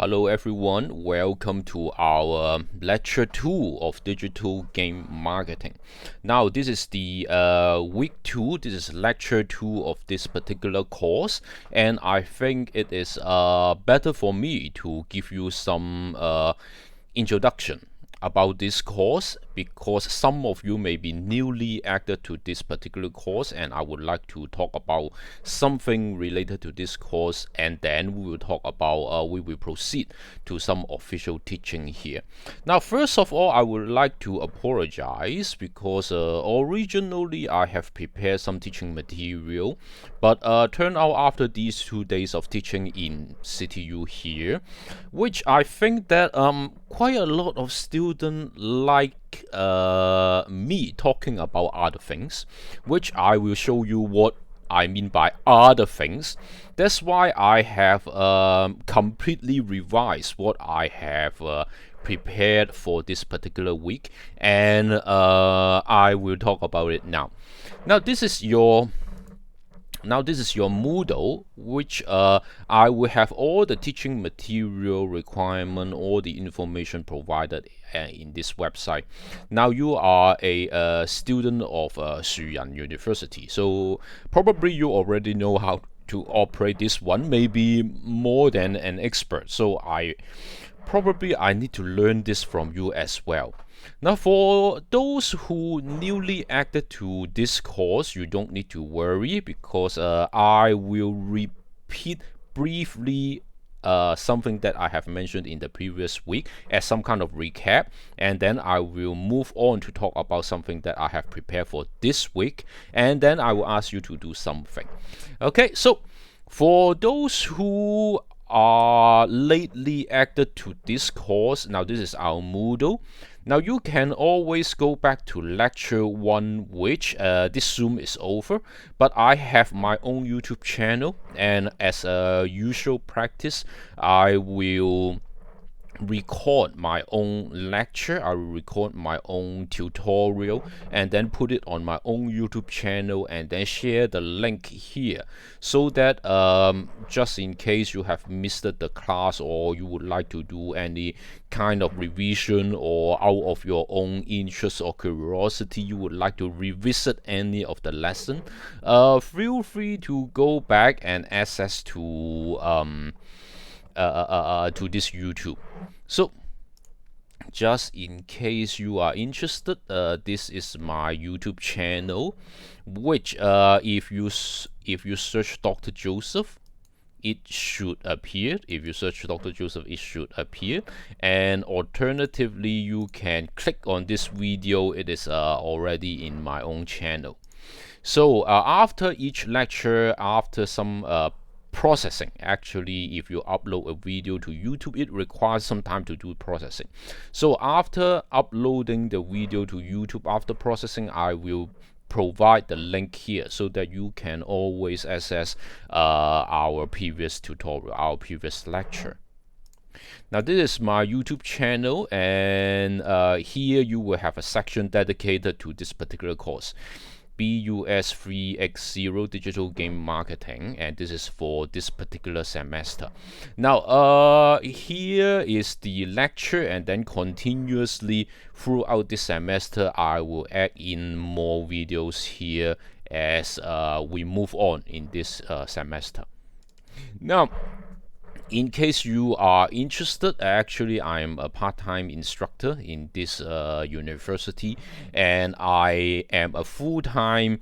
Hello everyone, welcome to our lecture 2 of digital game marketing. Now this is the week 2, this is lecture 2 of this particular course, and I think it is better for me to give you some introduction about this course because some of you may be newly added to this particular course, and I would like to talk about something related to this course, and then we will talk about we will proceed to some official teaching here. Now first of all, I would like to apologize because originally I have prepared some teaching material, but turned out after these 2 days of teaching in CTU here, which I think that quite a lot of students like me talking about other things, which I will show you what I mean by other things. That's why I have completely revised what I have prepared for this particular week, and I will talk about it now. Now this is your Moodle, which I will have all the teaching material requirement, all the information provided in this website. Now you are a student of HKSYU University, so probably you already know how to operate this one, maybe more than an expert. So I need to learn this from you as well. Now for those who newly added to this course, you don't need to worry because I will repeat briefly something that I have mentioned in the previous week as some kind of recap, and then I will move on to talk about something that I have prepared for this week, and then I will ask you to do something. Okay, so for those who are lately added to this course, now this is our Moodle. Now you can always go back to lecture 1, which this Zoom is over, but I have my own YouTube channel, and as a usual practice, I will record my own lecture, I will record my own tutorial, and then put it on my own YouTube channel, and then share the link here, so that just in case you have missed the class, or you would like to do any kind of revision, or out of your own interest or curiosity you would like to revisit any of the lesson, feel free to go back and access to this YouTube. So just in case you are interested, this is my YouTube channel, which if you search Dr. Joseph, it should appear. If you search Dr. Joseph, it should appear. And alternatively, you can click on this video. It is already in my own channel. So after each lecture, after some processing, actually if you upload a video to YouTube, it requires some time to do processing. So after uploading the video to YouTube, after processing, I will provide the link here so that you can always access our previous tutorial, our previous lecture. Now this is my YouTube channel, and here you will have a section dedicated to this particular course, BUS380 Digital Game Marketing, and this is for this particular semester. Now here is the lecture, and then continuously throughout this semester I will add in more videos here as we move on in this semester. Now in case you are interested, actually I'm a part-time instructor in this university, and I am a full-time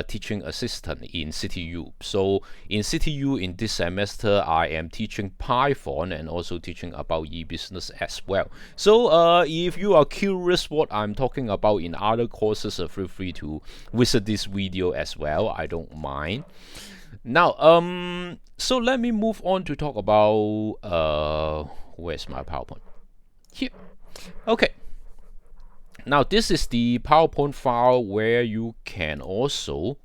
teaching assistant in CTU. So in CTU in this semester, I am teaching Python and also teaching about e-business as well. So if you are curious what I'm talking about in other courses, feel free to visit this video as well. I don't mind. Now so let me move on to talk about where's my PowerPoint? Here. Okay, now this is the PowerPoint file where you can also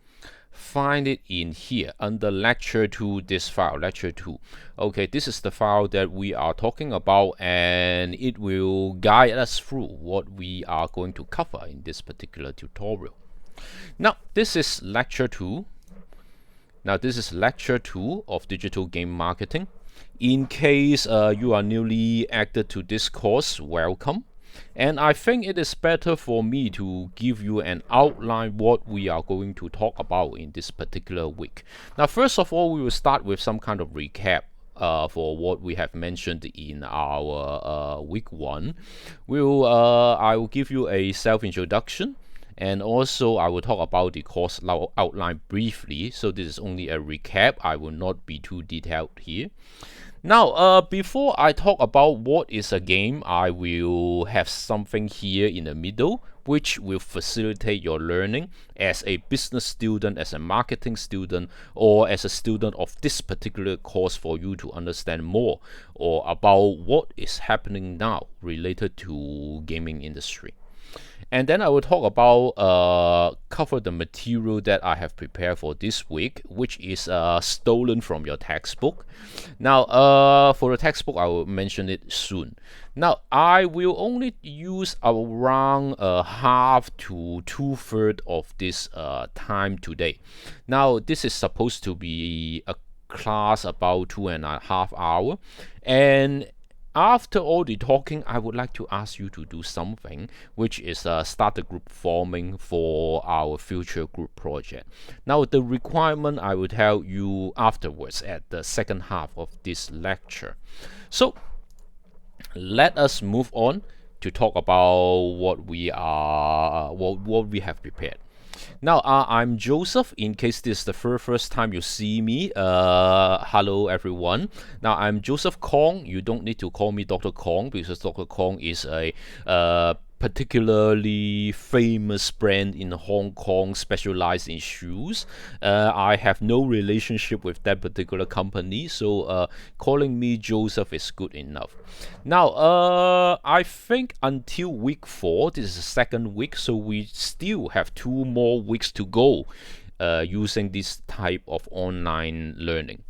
find it in here under lecture 2, this file, lecture 2. Okay, this is the file that we are talking about, and it will guide us through what we are going to cover in this particular tutorial. Now this is lecture 2. Now this is lecture 2 of digital game marketing. In case you are newly added to this course, welcome. And I think it is better for me to give you an outline what we are going to talk about in this particular week. Now, first of all, we will start with some kind of recap for what we have mentioned in our week 1. I will give you a self-introduction, and also I will talk about the course outline briefly. So this is only a recap. I will not be too detailed here. Now, before I talk about what is a game, I will have something here in the middle which will facilitate your learning as a business student, as a marketing student, or as a student of this particular course, for you to understand more or about what is happening now related to gaming industry. And then I will talk about cover the material that I have prepared for this week, which is stolen from your textbook. Now, for the textbook, I will mention it soon. Now, I will only use around half to 2/3 of this time today. Now, this is supposed to be a class about 2.5 hours, and after all the talking, I would like to ask you to do something, which is start the group forming for our future group project. Now, the requirement I will tell you afterwards at the second half of this lecture. So, let us move on to talk about what we have prepared. Now, I'm Joseph. In case this is the first time you see me, hello everyone. Now, I'm Joseph Kong. You don't need to call me Dr. Kong, because Dr. Kong is a particularly famous brand in Hong Kong specialized in shoes. I have no relationship with that particular company, so calling me Joseph is good enough. Now, I think until week 4, this is the second week, so we still have 2 more weeks to go using this type of online learning.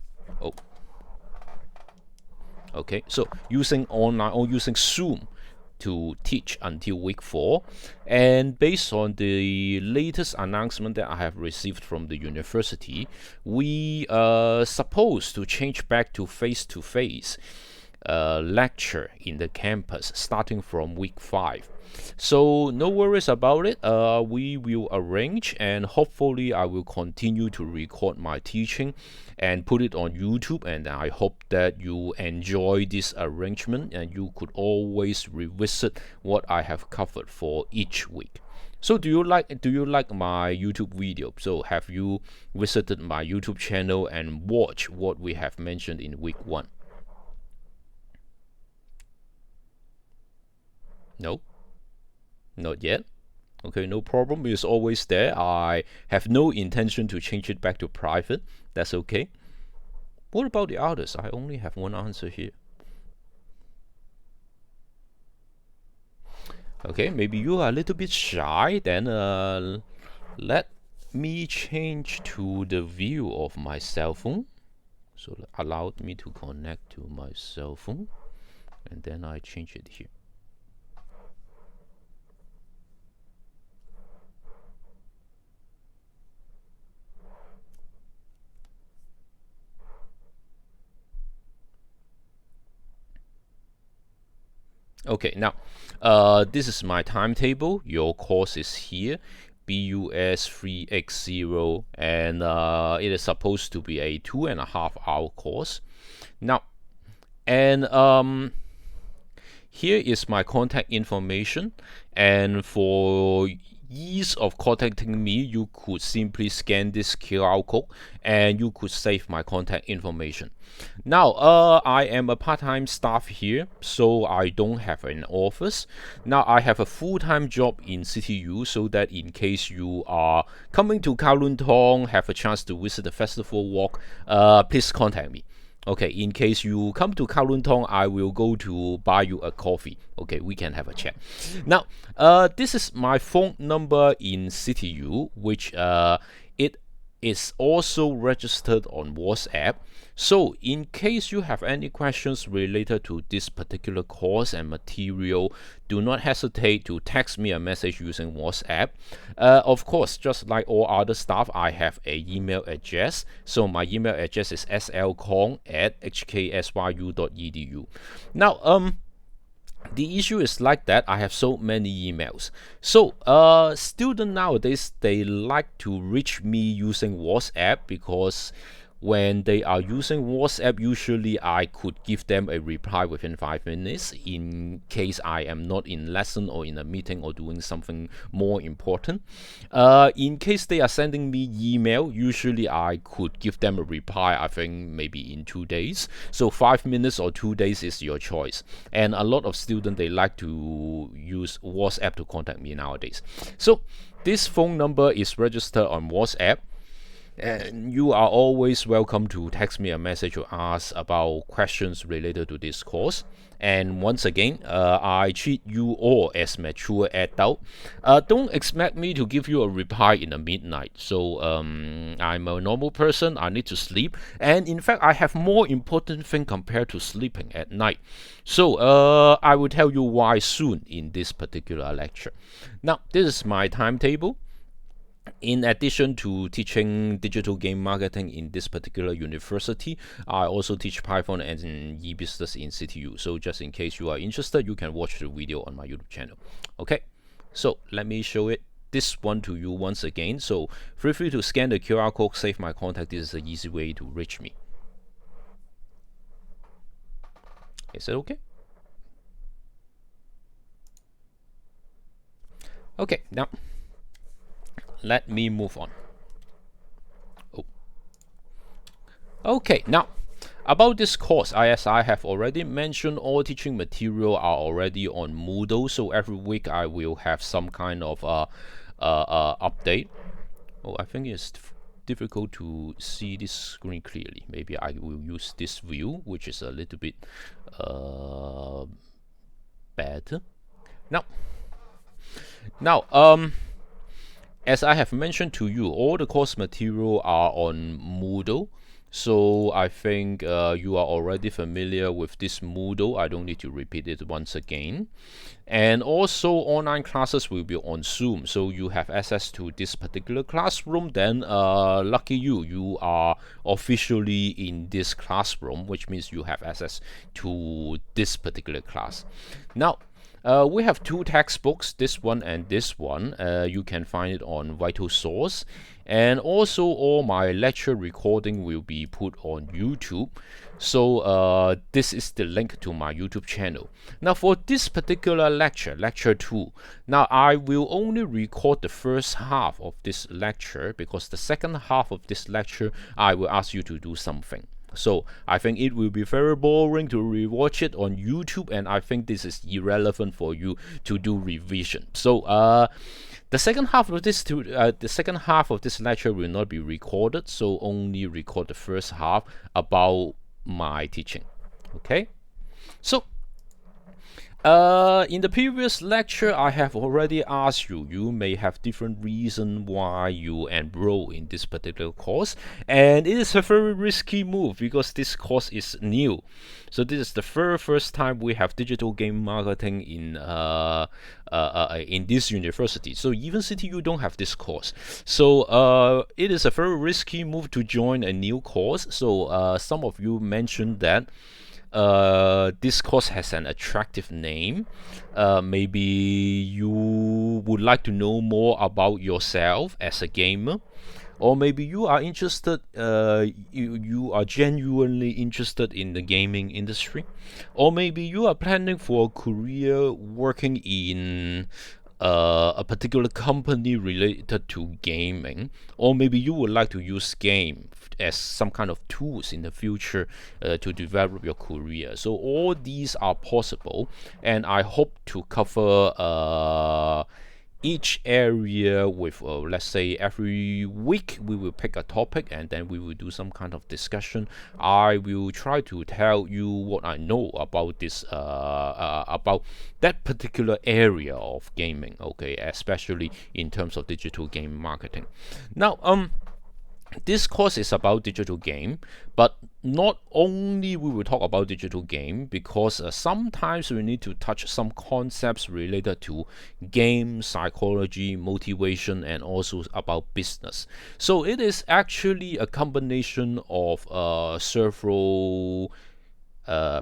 Okay, so using online or using Zoom to teach until week 4, and based on the latest announcement that I have received from the university, we are supposed to change back to face-to-face lecture in the campus starting from week 5. So no worries about it. We will arrange, and hopefully I will continue to record my teaching and put it on YouTube, and I hope that you enjoy this arrangement and you could always revisit what I have covered for each week. So do you like my YouTube video? So have you visited my YouTube channel and watched what we have mentioned in week 1? No? Not yet? Okay, no problem. It's always there. I have no intention to change it back to private. That's okay. What about the others? I only have one answer here. Okay, maybe you are a little bit shy. Then let me change to the view of my cell phone. So allow me to connect to my cell phone, and then I change it here. Okay, now this is my timetable. Your course is here, BUS380, and it is supposed to be a 2.5-hour course. Now, and here is my contact information, and for ease of contacting me, you could simply scan this QR code and you could save my contact information. Now, I am a part-time staff here, so I don't have an office. Now, I have a full-time job in CTU, so that in case you are coming to Kowloon Tong, have a chance to visit the festival walk, please contact me. Okay, in case you come to Kowloon Tong, I will go to buy you a coffee. Okay, we can have a chat. Now, this is my phone number in CTU, which it is also registered on WhatsApp. So in case you have any questions related to this particular course and material, do not hesitate to text me a message using WhatsApp. Of course, just like all other staff, I have a email address. So my email address is slkong@hksyu.edu. Now, the issue is like that I have so many emails. So students nowadays, they like to reach me using WhatsApp, because when they are using WhatsApp, usually I could give them a reply within 5 minutes in case I am not in lesson or in a meeting or doing something more important. In case they are sending me email, usually I could give them a reply, I think maybe in 2 days. So 5 minutes or 2 days is your choice. And a lot of students, they like to use WhatsApp to contact me nowadays. So this phone number is registered on WhatsApp. And you are always welcome to text me a message or ask about questions related to this course. And once again, I treat you all as mature adult. Don't expect me to give you a reply in the midnight. So I'm a normal person. I need to sleep, and in fact, I have more important thing compared to sleeping at night. So I will tell you why soon in this particular lecture. Now, this is my timetable. In addition to teaching digital game marketing in this particular university, I also teach Python and e-business in CTU. So just in case you are interested, you can watch the video on my YouTube channel. Okay, so let me show this one to you once again. So feel free to scan the QR code, save my contact. This is an easy way to reach me. Is that okay? Okay, now let me move on. Okay, now about this course, as I have already mentioned, all teaching material are already on Moodle. So every week I will have some kind of update. Oh, I think it's difficult to see this screen clearly. Maybe I will use this view, which is a little bit better. Now, as I have mentioned to you, all the course material are on Moodle. So I think you are already familiar with this Moodle. I don't need to repeat it once again. And also online classes will be on Zoom. So you have access to this particular classroom. Then lucky you are officially in this classroom, which means you have access to this particular class. Now, we have two textbooks, this one and this one. You can find it on Vital Source. And also all my lecture recording will be put on YouTube. So this is the link to my YouTube channel. Now for this particular lecture, lecture 2, now I will only record the first half of this lecture, because the second half of this lecture I will ask you to do something. So I think it will be very boring to rewatch it on YouTube, and I think this is irrelevant for you to do revision. So the second half of this lecture will not be recorded, so only record the first half about my teaching. Okay, so in the previous lecture, I have already asked you, you may have different reasons why you enroll in this particular course, and it is a very risky move because this course is new. So this is the first time we have digital game marketing in this university. So even CTU don't have this course. So it is a very risky move to join a new course. So some of you mentioned that this course has an attractive name. Maybe you would like to know more about yourself as a gamer, or maybe you are interested, you are genuinely interested in the gaming industry, or maybe you are planning for a career working in a particular company related to gaming, or maybe you would like to use game as some kind of tools in the future to develop your career. So all these are possible, and I hope to cover each area with let's say every week we will pick a topic and then we will do some kind of discussion. I will try to tell you what I know about this about that particular area of gaming, okay, especially in terms of digital game marketing. Now This course is about digital game, but not only we will talk about digital game, because sometimes we need to touch some concepts related to game psychology, motivation, and also about business. So it is actually a combination of several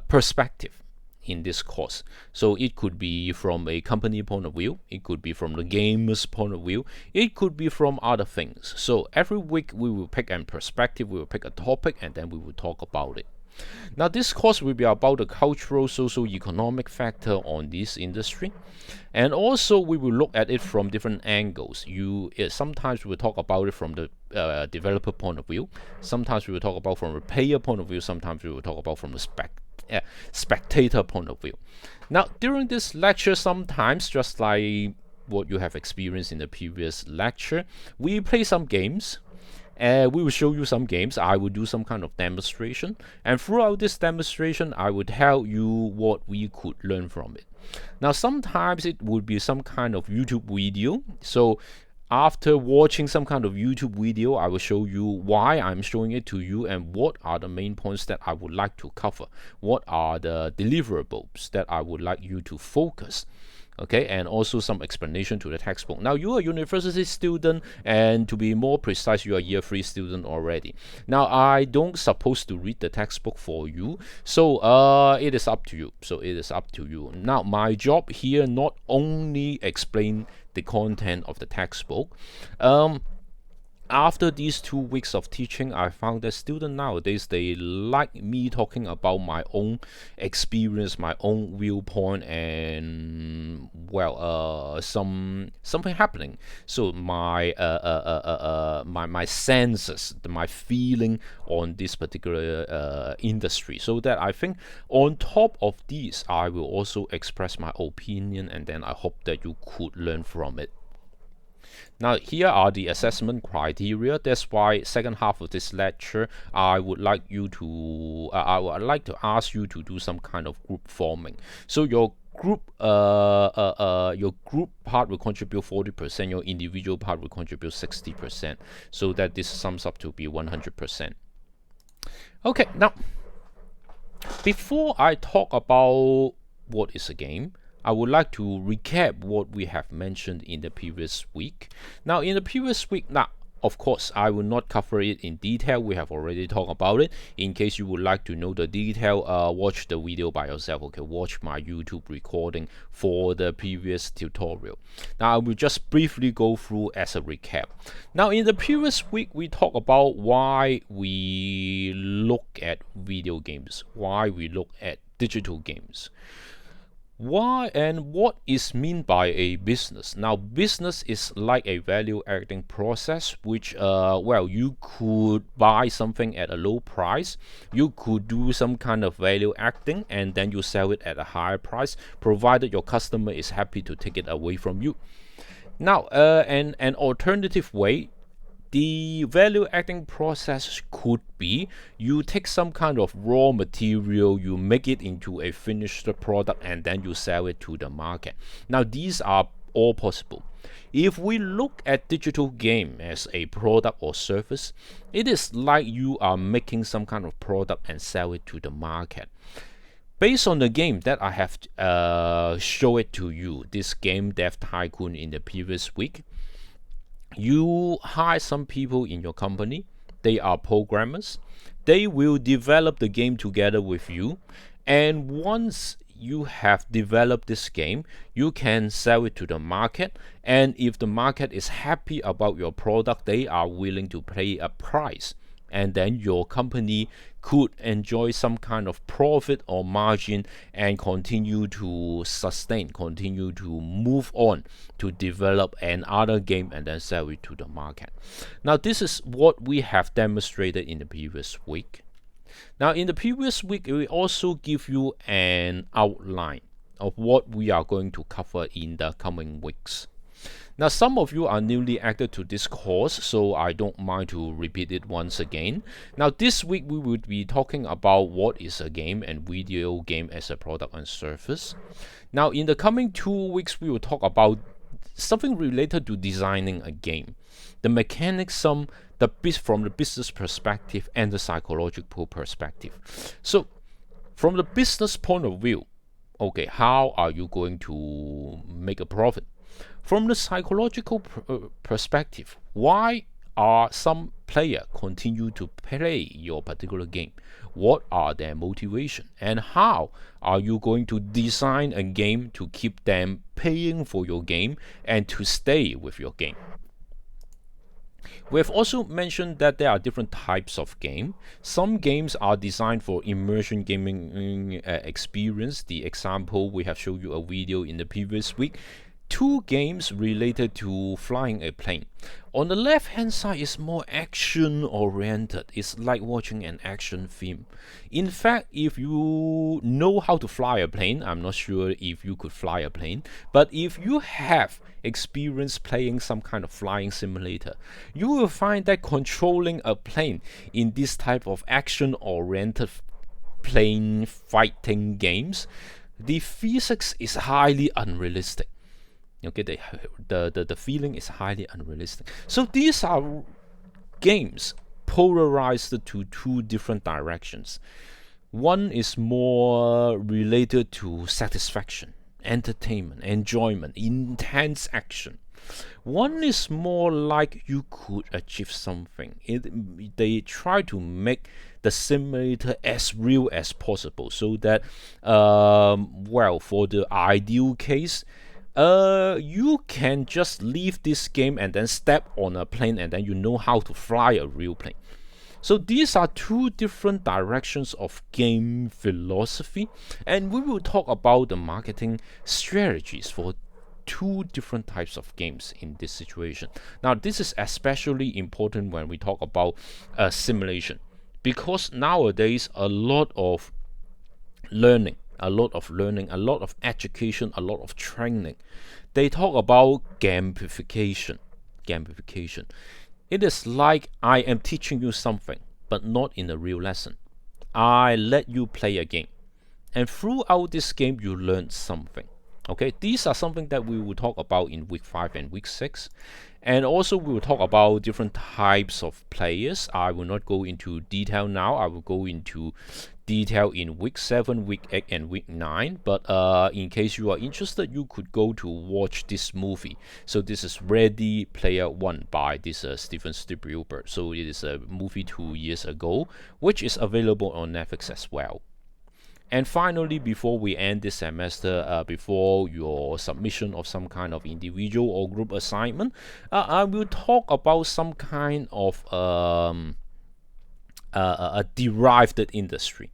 perspective in this course. So it could be from a company point of view, it could be from the gamer's point of view, it could be from other things. So every week we will pick a perspective, we will pick a topic, and then we will talk about it. Now this course will be about the cultural, social, economic factor on this industry, and also we will look at it from different angles. Sometimes we will talk about it from the developer point of view, sometimes we will talk about from a player point of view, sometimes we will talk about from the spectator point of view. Now during this lecture, sometimes just like what you have experienced in the previous lecture, we play some games. We will show you some games. I will do some kind of demonstration, and throughout this demonstration I will tell you what we could learn from it. Now sometimes it would be some kind of YouTube video, so after watching some kind of YouTube video, I will show you why I'm showing it to you and what are the main points that I would like to cover, what are the deliverables that I would like you to focus. Okay, and also some explanation to the textbook. Now you are a university student, and to be more precise, you are a year 3 student already. Now I don't supposed to read the textbook for you, so it is up to you. Now my job here not only explain the content of the textbook. After these 2 weeks of teaching, I found that students nowadays, they like me talking about my own experience, my own viewpoint, and well, something happening. So my senses, my feeling on this particular industry. So that I think on top of these, I will also express my opinion, and then I hope that you could learn from it. Now here are the assessment criteria. That's why second half of this lecture, I would like to ask you to do some kind of group forming. So your group part will contribute 40%, your individual part will contribute 60%, so that this sums up to be 100%. Okay, now before I talk about what is a game, I would like to recap what we have mentioned in the previous week. Now, in the previous week, of course, I will not cover it in detail. We have already talked about it. In case you would like to know the detail, watch the video by yourself. Okay, watch my YouTube recording for the previous tutorial. Now, I will just briefly go through as a recap. Now, in the previous week, we talked about why we look at video games, why we look at digital games. Why and what is meant by a business? Now, business is like a value adding process, which well, you could buy something at a low price, you could do some kind of value adding, and then you sell it at a higher price, provided your customer is happy to take it away from you. Now, an alternative way, the value adding process could be you take some kind of raw material, you make it into a finished product, and then you sell it to the market. Now these are all possible. If we look at digital game as a product or service, it is like you are making some kind of product and sell it to the market. Based on the game that I have show it to you, this Game Dev Tycoon in the previous week, you hire some people in your company. They are programmers. They will develop the game together with you, and once you have developed this game, you can sell it to the market, and if the market is happy about your product, they are willing to pay a price, and then your company could enjoy some kind of profit or margin and continue to sustain, continue to move on to develop another game and then sell it to the market. Now this is what we have demonstrated in the previous week. Now in the previous week, we also give you an outline of what we are going to cover in the coming weeks. Now some of you are newly added to this course, so I don't mind to repeat it once again. Now this week we will be talking about what is a game and video game as a product and service. Now in the coming 2 weeks, we will talk about something related to designing a game, the mechanism, from the business perspective and the psychological perspective. So from the business point of view, okay, how are you going to make a profit? From the psychological perspective, why are some players continue to play your particular game? What are their motivation? And how are you going to design a game to keep them paying for your game and to stay with your game? We have also mentioned that there are different types of game. Some games are designed for immersion gaming experience. The example, we have shown you a video in the previous week. 2 games related to flying a plane. On the left hand side is more action oriented. It's like watching an action film. In fact, if you know how to fly a plane, I'm not sure if you could fly a plane, but if you have experience playing some kind of flying simulator, you will find that controlling a plane in this type of action oriented plane fighting games, the physics is highly unrealistic. Okay, the feeling is highly unrealistic. So these are games polarized to 2 different directions. One is more related to satisfaction, entertainment, enjoyment, intense action. One is more like you could achieve something. They try to make the simulator as real as possible, so that, well, for the ideal case, you can just leave this game and then step on a plane and then you know how to fly a real plane. So these are 2 different directions of game philosophy, and we will talk about the marketing strategies for 2 different types of games in this situation. Now, this is especially important when we talk about simulation, because nowadays a lot of learning, a lot of education, a lot of training, they talk about gamification. It is like I am teaching you something, but not in a real lesson. I let you play a game, and throughout this game you learn something. Okay, these are something that we will talk about in week 5 and week 6. And also we will talk about different types of players. I will not go into detail now. I will go into detail in week 7, week 8, and week 9. But in case you are interested, you could go to watch this movie. So this is Ready Player One by this Steven Spielberg. So it is a movie 2 years ago, which is available on Netflix as well. And finally, before we end this semester, before your submission of some kind of individual or group assignment, I will talk about some kind of a derived industry.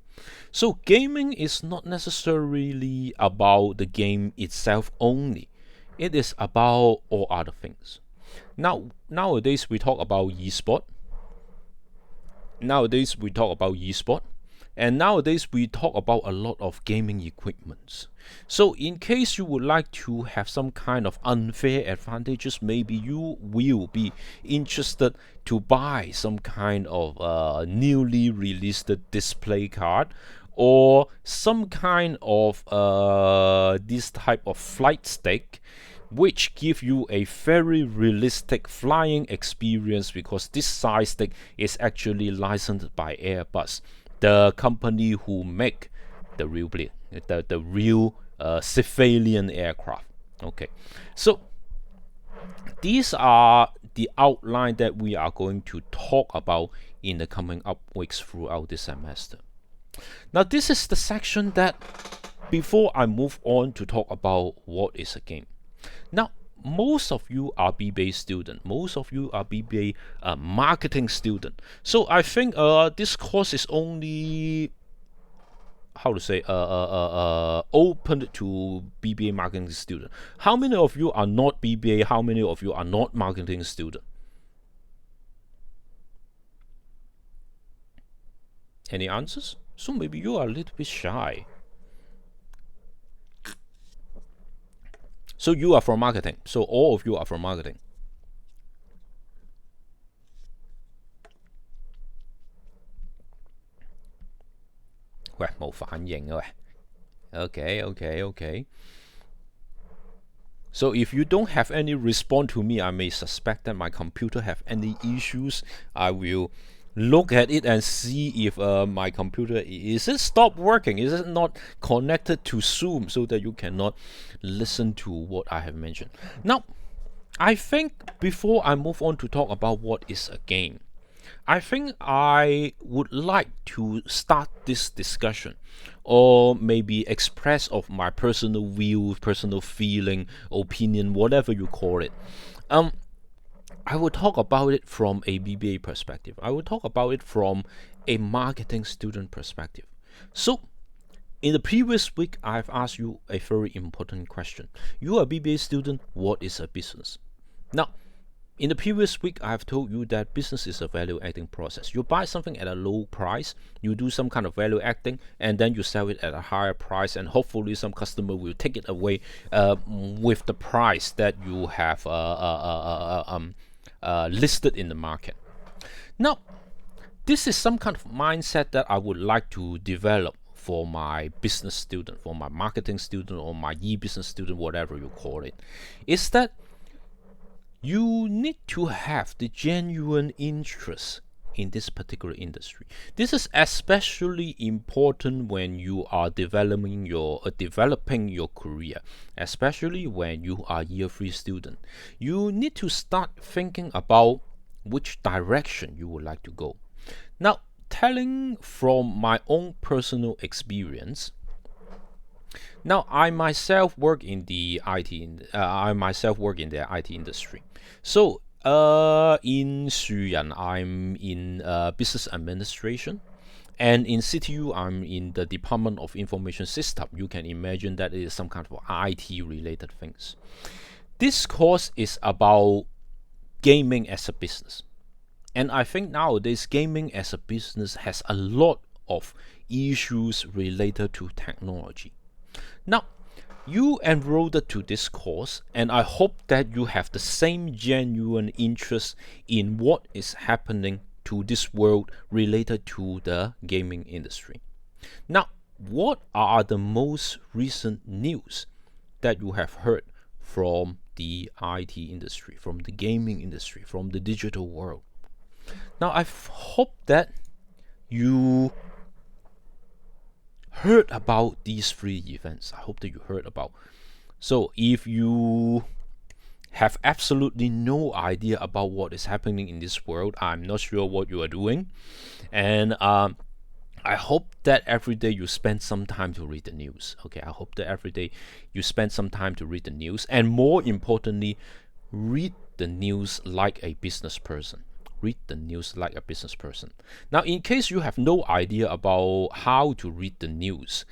So gaming is not necessarily about the game itself only. It is about all other things. Nowadays we talk about e-sport. And nowadays we talk about a lot of gaming equipments. So in case you would like to have some kind of unfair advantages, maybe you will be interested to buy some kind of newly released display card, or some kind of this type of flight stick, which give you a very realistic flying experience, because this size stick is actually licensed by Airbus, the company who make the real civilian aircraft. Okay, so these are the outline that we are going to talk about in the coming up weeks throughout this semester. Now, this is the section that, before I move on to talk about what is a game. Now, most of you are BBA student. Most of you are BBA marketing student. So I think this course is only, how to say, open to BBA marketing student. How many of you are not BBA? How many of you are not marketing student? Any answers? So maybe you are a little bit shy. So you are from marketing. So all of you are from marketing.喂，冇反應啊喂。Okay. So if you don't have any response to me, I may suspect that my computer have any issues. I will look at it and see if my computer is it stopped working, is it not connected to Zoom, so that you cannot listen to what I have mentioned. Now, I think before I move on to talk about what is a game, I think I would like to start this discussion, or maybe express of my personal view, personal feeling, opinion, whatever you call it. I will talk about it from a BBA perspective. I will talk about it from a marketing student perspective. So, in the previous week, I've asked you a very important question. You are a BBA student, what is a business? Now, in the previous week, I've told you that business is a value adding process. You buy something at a low price, you do some kind of value adding, and then you sell it at a higher price, and hopefully some customer will take it away with the price that you have listed in the market. Now, this is some kind of mindset that I would like to develop for my business student, for my marketing student, or my e-business student, whatever you call it, is that you need to have the genuine interest in this particular industry. This is especially important when you are developing your career, especially when you are year 3 student. You need to start thinking about which direction you would like to go. Now, telling from my own personal experience, now I myself work in the IT industry. So in HKSYU, I'm in business administration, and in CTU, I'm in the Department of Information System. You can imagine that it is some kind of IT related things. This course is about gaming as a business. And I think nowadays gaming as a business has a lot of issues related to technology. Now, you enrolled to this course, and I hope that you have the same genuine interest in what is happening to this world related to the gaming industry. Now, what are the most recent news that you have heard from the IT industry, from the gaming industry, from the digital world? Now, I hope that you heard about these 3 events. I hope that you heard about. So if you have absolutely no idea about what is happening in this world, I'm not sure what you are doing. And I hope that every day you spend some time to read the news. Okay, I hope that every day you spend some time to read the news. And more importantly, read the news like a business person. Read the news like a business person. Now, in case you have no idea about how to read the news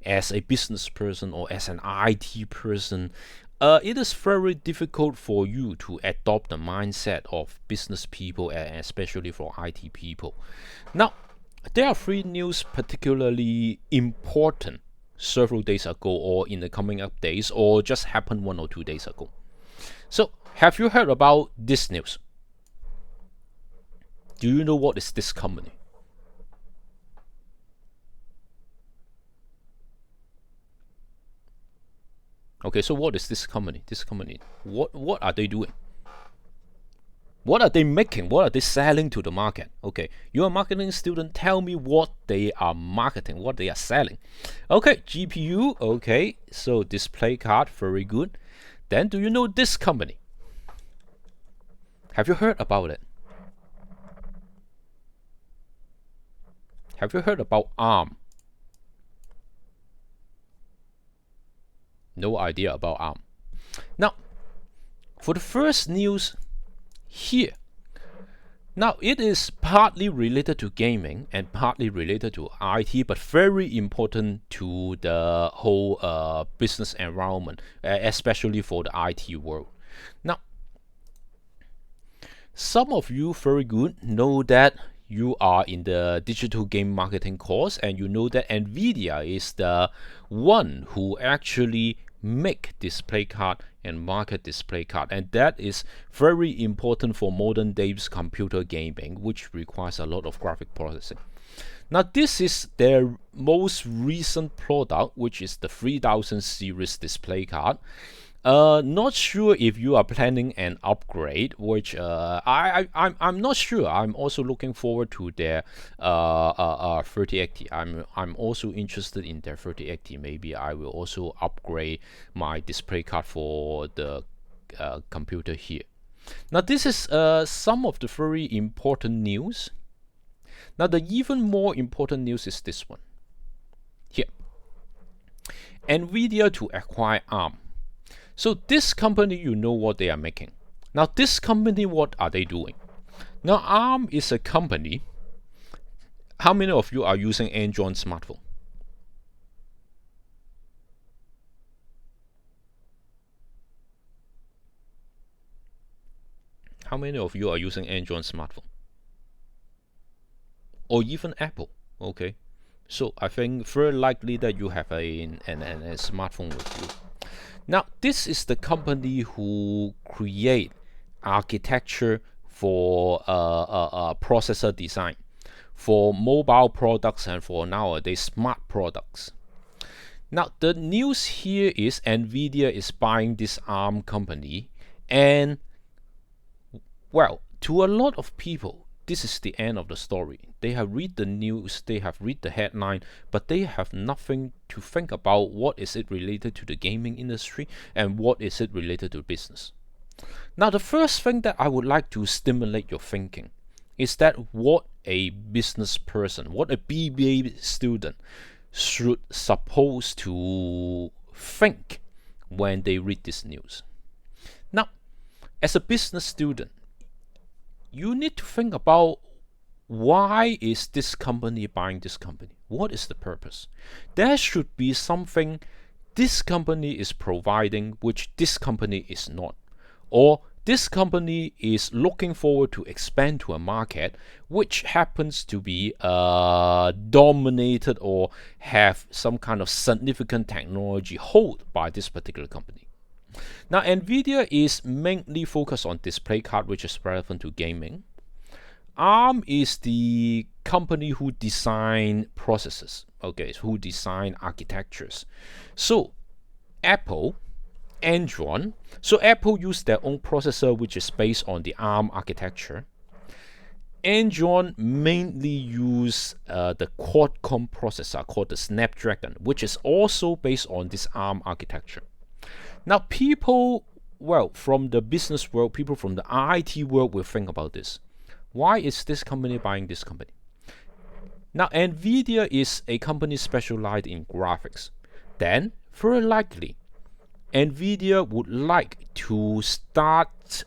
as a business person or as an IT person, it is very difficult for you to adopt the mindset of business people, especially for IT people. Now, there are 3 news particularly important several days ago, or in the coming up days, or just happened 1 or 2 days ago. So, have you heard about this news? Do you know what is this company? Okay, so what is this company? What are they doing? What are they making? What are they selling to the market? Okay, you're a marketing student. Tell me what they are marketing, what they are selling. Okay, GPU. Okay, so display card, very good. Then do you know this company? Have you heard about it? Have you heard about ARM? No idea about ARM. Now, for the first news here, now it is partly related to gaming and partly related to IT, but very important to the whole business environment, especially for the IT world. Now, some of you very good know that you are in the digital game marketing course, and you know that NVIDIA is the one who actually make display card and market display card, and that is very important for modern days computer gaming, which requires a lot of graphic processing. Now, this is their most recent product, which is the 3000 series display card. Not sure if you are planning an upgrade, which I'm not sure. I'm also looking forward to their 3080. I'm also interested in their 3080. Maybe I will also upgrade my display card for the computer here. Now this is some of the very important news. Now the even more important news is this one here. NVIDIA to acquire ARM. So this company, you know what they are making. Now this company, what are they doing? Now ARM is a company. How many of you are using Android smartphone? How many of you are using Android smartphone? Or even Apple? Okay. So I think very likely that you have a smartphone with you. Now this is the company who create architecture for processor design for mobile products and for nowadays smart products. Now the news here is NVIDIA is buying this ARM company, and well, to a lot of people this is the end of the story. They have read the news, they have read the headline, but they have nothing to think about what is it related to the gaming industry and what is it related to business. Now the first thing that I would like to stimulate your thinking is that what a business person, what a BBA student should suppose to think when they read this news. Now, as a business student, you need to think about why is this company buying this company? What is the purpose? There should be something this company is providing which this company is not. Or this company is looking forward to expand to a market which happens to be dominated or have some kind of significant technology hold by this particular company. Now NVIDIA is mainly focused on display card, which is relevant to gaming. ARM is the company who design processors, okay, who design architectures. So Apple, Android, so Apple use their own processor which is based on the ARM architecture. Android mainly use the Qualcomm processor called the Snapdragon, which is also based on this ARM architecture. Now people, well, from the business world, people from the IT world will think about this. Why is this company buying this company? Now NVIDIA is a company specialized in graphics. Then very likely NVIDIA would like to start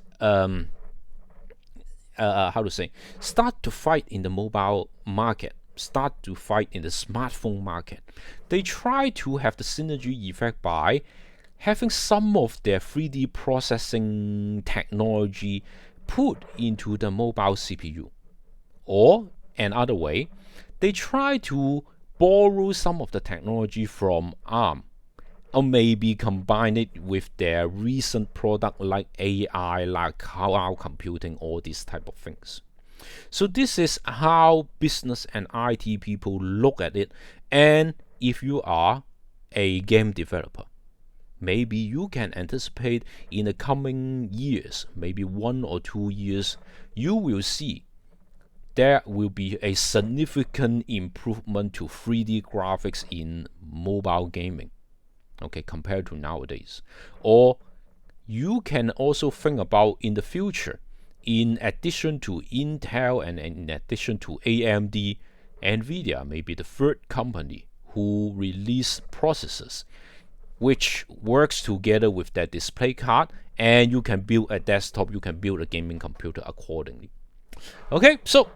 start to fight in the mobile market, start to fight in the smartphone market. They try to have the synergy effect by having some of their 3D processing technology put into the mobile CPU. Or another way, they try to borrow some of the technology from ARM, or maybe combine it with their recent product like AI, like cloud computing, all these type of things. So this is how business and IT people look at it. And if you are a game developer, maybe you can anticipate in the coming years, maybe 1 or 2 years, you will see there will be a significant improvement to 3D graphics in mobile gaming, okay, compared to nowadays. Or you can also think about in the future, in addition to Intel and in addition to AMD, NVIDIA may be the third company who release processors which works together with that display card, and you can build a desktop, you can build a gaming computer accordingly. Okay, so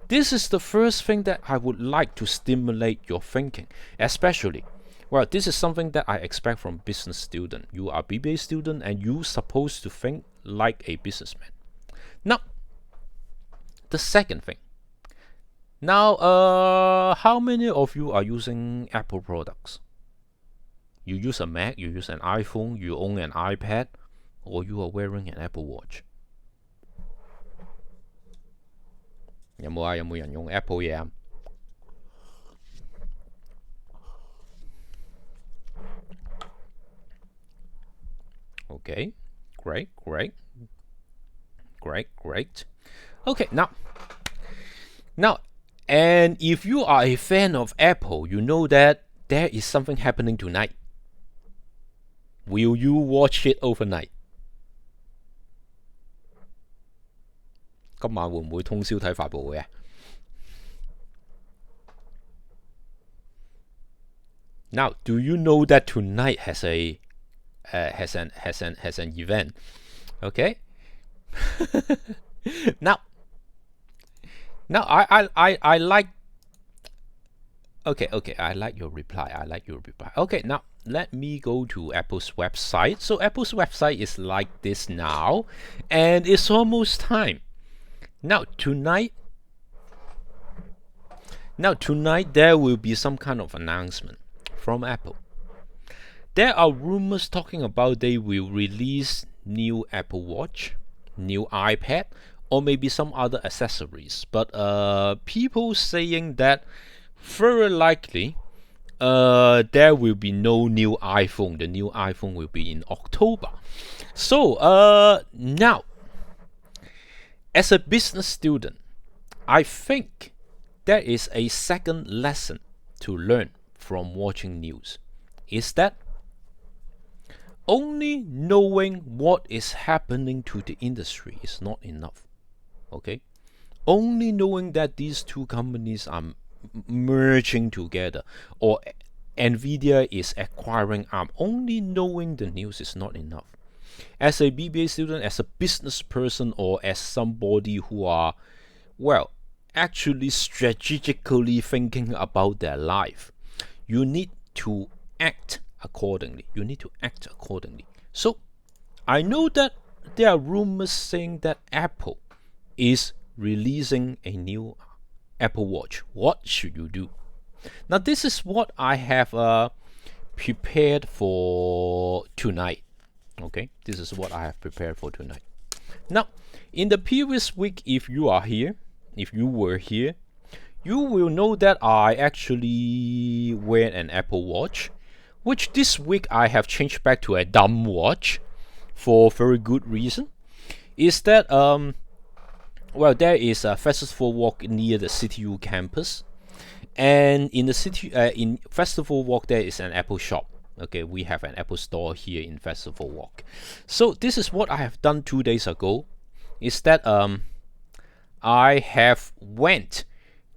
this is the first thing that I would like to stimulate your thinking, especially, well, this is something that I expect from business student. You are BBA student and you supposed to think like a businessman. Now, the second thing. Now, how many of you are using Apple products? You use a Mac, you use an iPhone, you own an iPad, or you are wearing an Apple Watch. 有冇人用 Apple 嘢啊？ Okay, great. Okay, now, and if you are a fan of Apple, you know that there is something happening tonight. Will you watch it overnight? 今晚會唔會通宵睇發佈會啊？ Now, do you know that tonight has an event? Okay. now I like. Okay, I like your reply. Okay, now let me go to Apple's website. So Apple's website is like this now, and it's almost time. Now tonight there will be some kind of announcement from Apple. There are rumors talking about they will release new Apple Watch, new iPad, or maybe some other accessories. But people saying that very likely there will be no new iPhone. The new iPhone will be in October. So now, as a business student, I think there is a second lesson to learn from watching news. Is that only knowing what is happening to the industry is not enough. Okay? Only knowing that these two companies are merging together, or NVIDIA is acquiring ARM, only knowing the news is not enough. As a BBA student, as a business person, or as somebody who are, well, actually strategically thinking about their life, you need to act accordingly. So I know that there are rumors saying that Apple is releasing a new Apple Watch. What should you do? Now this is what I have prepared for tonight. Okay, this is what I have prepared for tonight. Now, in the previous week, if you were here, you will know that I actually wear an Apple Watch, which this week I have changed back to a dumb watch for very good reason. Is that well, there is a festival walk near the CTU campus, and in the in Festival Walk there is an Apple shop. Okay, we have an Apple store here in Festival Walk. So this is what I have done 2 days ago. Is that I have went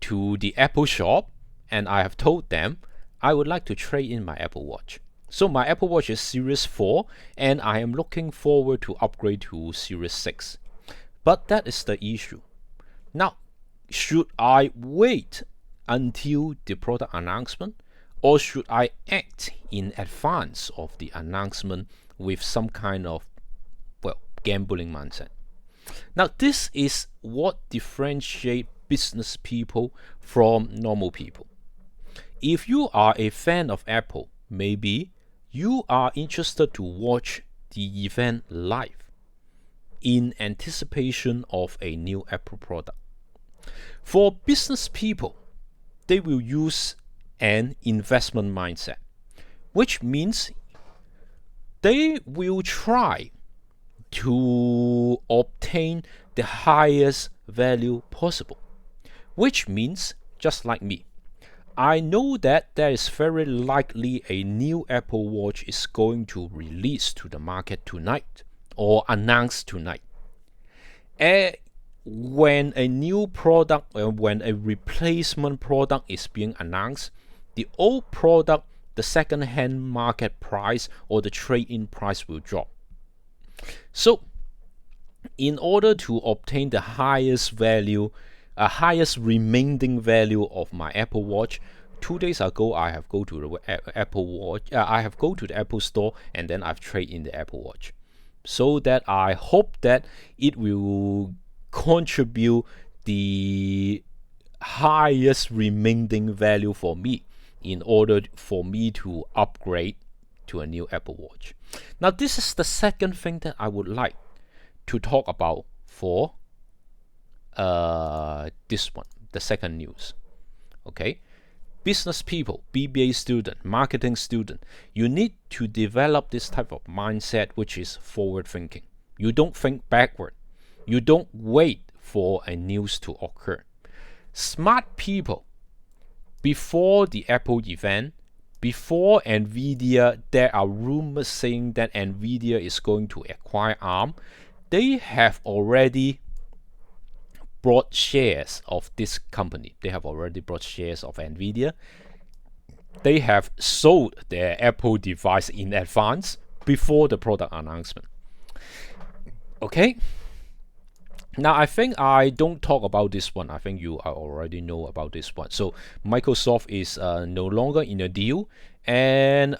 to the Apple shop and I have told them I would like to trade in my Apple Watch. So my Apple Watch is Series 4 and I am looking forward to upgrade to Series 6. But that is the issue. Now, should I wait until the product announcement, or should I act in advance of the announcement with some kind of, well, gambling mindset? Now, this is what differentiates business people from normal people. If you are a fan of Apple, maybe you are interested to watch the event live in anticipation of a new Apple product. For business people, they will use an investment mindset, which means they will try to obtain the highest value possible, which means, just like me, I know that there is very likely a new Apple Watch is going to release to the market tonight or announced tonight. When a new product, when a replacement product is being announced, the old product, the second-hand market price or the trade-in price will drop. So, in order to obtain the highest value, highest remaining value of my Apple Watch, 2 days ago I have go to the Apple Watch. I have go to the Apple store and then I've traded in the Apple Watch, so that I hope that it will contribute the highest remaining value for me in order for me to upgrade to a new Apple Watch. Now this is the second thing that I would like to talk about for this one, the second news. Okay, business people, BBA student, marketing student, you need to develop this type of mindset, which is forward thinking. You don't think backward. You don't wait for a news to occur. Smart people, before the Apple event, before NVIDIA, there are rumors saying that NVIDIA is going to acquire ARM. They have already bought shares of this company. They have already bought shares of NVIDIA. They have sold their Apple device in advance before the product announcement. Okay. Now, I think I don't talk about this one. I think you already know about this one. So Microsoft is no longer in a deal, and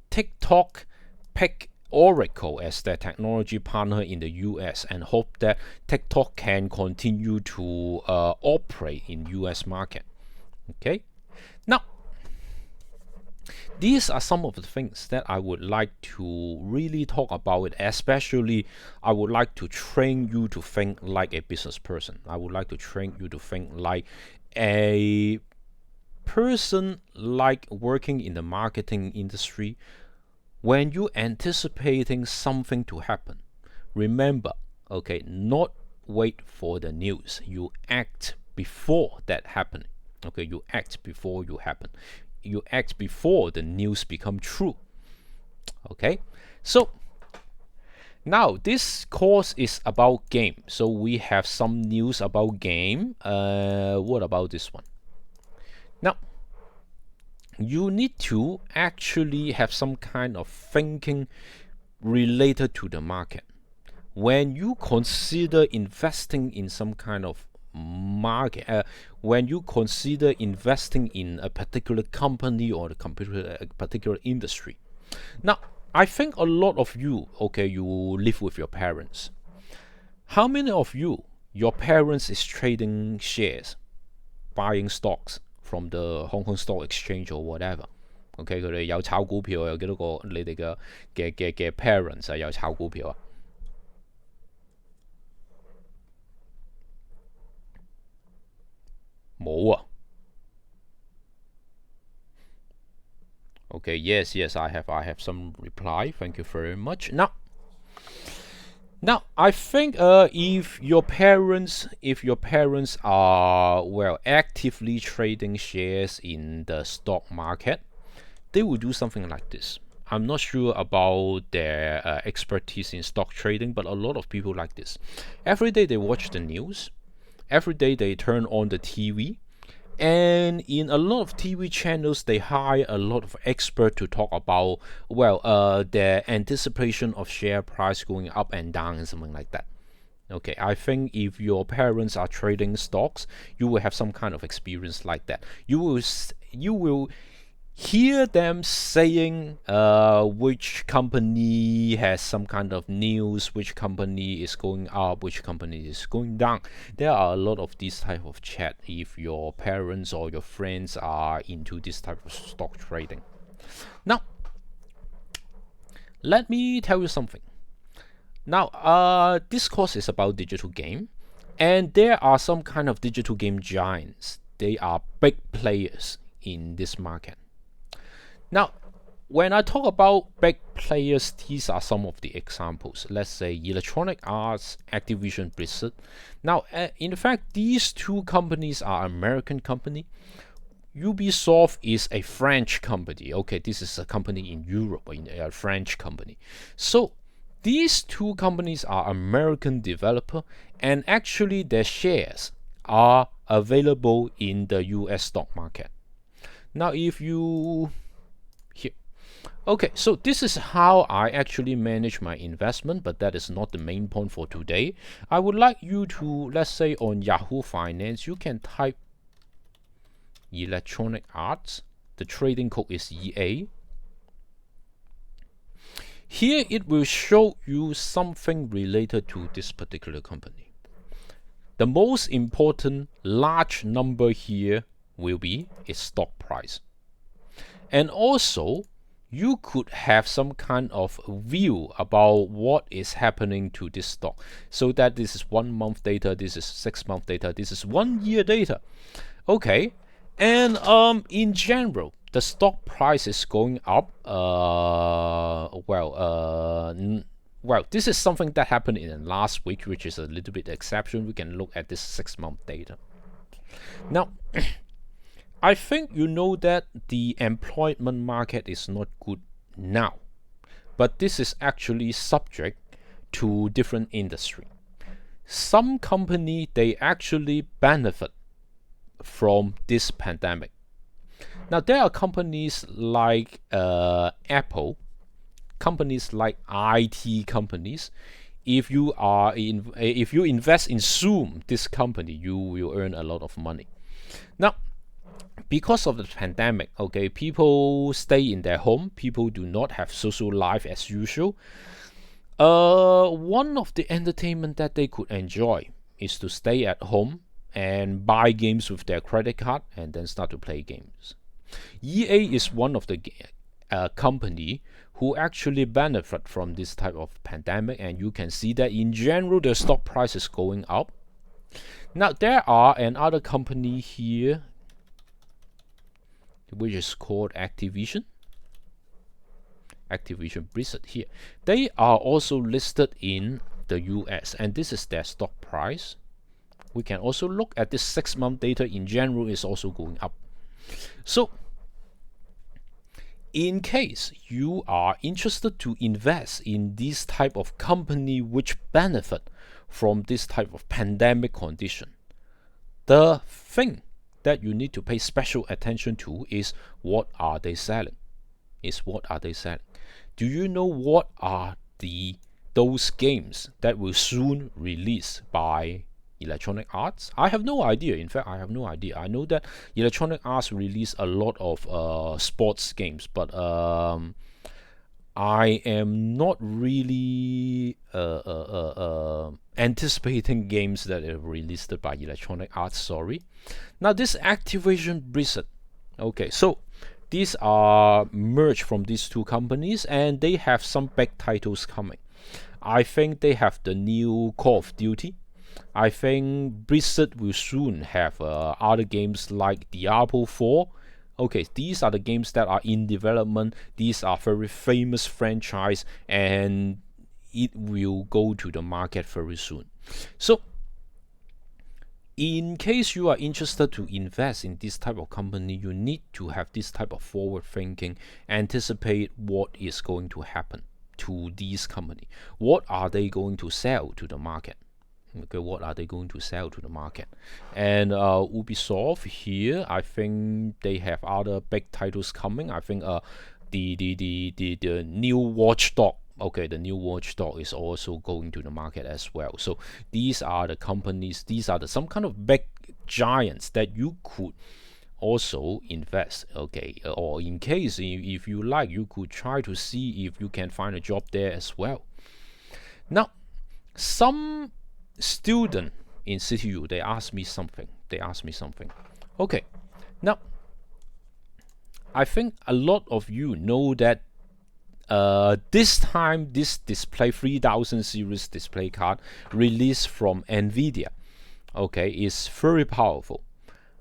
TikTok picked Oracle as their technology partner in the US and hope that TikTok can continue to operate in US market. Okay. Now, these are some of the things that I would like to really talk about, especially I would like to train you to think like a business person. I would like to train you to think like a person like working in the marketing industry. When you anticipating something to happen, remember, okay, not wait for the news. You act before that happen. Okay, you act before you happen. You act before the news become true. Okay, so now this course is about game. So we have some news about game. What about this one? Now, you need to actually have some kind of thinking related to the market. When you consider investing in some kind of market, when you consider investing in a particular company or a particular industry. Now, I think a lot of you, okay, you live with your parents. How many of you, your parents is trading shares, buying stocks from the Hong Kong Stock Exchange or whatever? Okay, 佢哋有炒股票，有幾多個你哋嘅 parents 係有炒股票啊？冇啊。Okay, yes, I have some reply. Thank you very much. Now, I think if your parents are actively trading shares in the stock market, they will do something like this. I'm not sure about their expertise in stock trading, but a lot of people like this. Every day they watch the news. Every day they turn on the TV. And in a lot of TV channels, they hire a lot of experts to talk about, their anticipation of share price going up and down and something like that. Okay, I think if your parents are trading stocks, you will have some kind of experience like that. You will hear them saying which company has some kind of news, which company is going up, which company is going down. There are a lot of this type of chat if your parents or your friends are into this type of stock trading. Now, let me tell you something. Now, this course is about digital game, and there are some kind of digital game giants. They are big players in this market. Now, when I talk about big players, these are some of the examples. Let's say Electronic Arts, Activision Blizzard. Now, in fact, these two companies are American company. Ubisoft is a French company. Okay, this is a company in Europe, a French company. So these two companies are American developer, and actually their shares are available in the US stock market. Now, if you here. Okay, so this is how I actually manage my investment, but that is not the main point for today. I would like you to, let's say on Yahoo Finance, you can type Electronic Arts. The trading code is EA. Here it will show you something related to this particular company. The most important large number here will be its stock price. And also, you could have some kind of view about what is happening to this stock. So that this is 1 month data, this is 6 month data, this is 1 year data. Okay, And in general, the stock price is going up. Well, this is something that happened in the last week, which is a little bit exception. We can look at this 6-month data. Now, I think you know that the employment market is not good now, but this is actually subject to different industry. Some company, they actually benefit from this pandemic. Now, there are companies like Apple, companies like IT companies. If you invest in Zoom, this company, you will earn a lot of money. Now, because of the pandemic, okay, people stay in their home. People do not have social life as usual. One of the entertainment that they could enjoy is to stay at home and buy games with their credit card and then start to play games. EA is one of the company who actually benefit from this type of pandemic, and you can see that in general the stock price is going up. Now, there are another company here which is called Activision Blizzard here. They are also listed in the US, and this is their stock price. We can also look at this 6-month data. In general, is also going up. So in case you are interested to invest in this type of company which benefit from this type of pandemic condition, the thing that you need to pay special attention to is what are they selling? Do you know what are those games that will soon release by Electronic Arts? I have no idea. In fact, I have no idea. I know that Electronic Arts release a lot of sports games, but I am not really anticipating games that are released by Electronic Arts. Sorry. Now, this Activision Blizzard. Okay, so these are merged from these two companies, and they have some big titles coming. I think they have the new Call of Duty. I think Blizzard will soon have other games like Diablo 4. Okay, these are the games that are in development. These are very famous franchise, and it will go to the market very soon. So, in case you are interested to invest in this type of company, you need to have this type of forward thinking, anticipate what is going to happen to these company. What are they going to sell to the market? Okay, what are they going to sell to the market? And Ubisoft here, I think they have other big titles coming. I think the new Watchdog. Okay, the new Watchdog is also going to the market as well. So these are the companies. These are some kind of big giants that you could also invest. Okay, or in case if you like, you could try to see if you can find a job there as well. Now, some student in CTU, they asked me something. Okay, now I think a lot of you know that this time this display 3000 series display card released from NVIDIA, okay, is very powerful.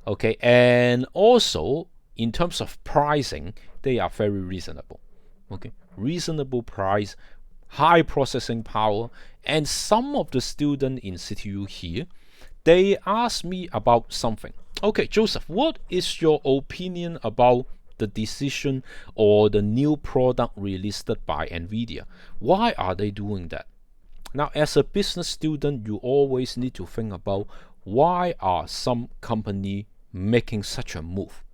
Okay, and also in terms of pricing, they are very reasonable. Okay, reasonable price, high processing power. And some of the students in CTU here, they asked me about something. Okay, Joseph, what is your opinion about the decision or the new product released by NVIDIA? Why are they doing that? Now, as a business student, you always need to think about why are some company making such a move?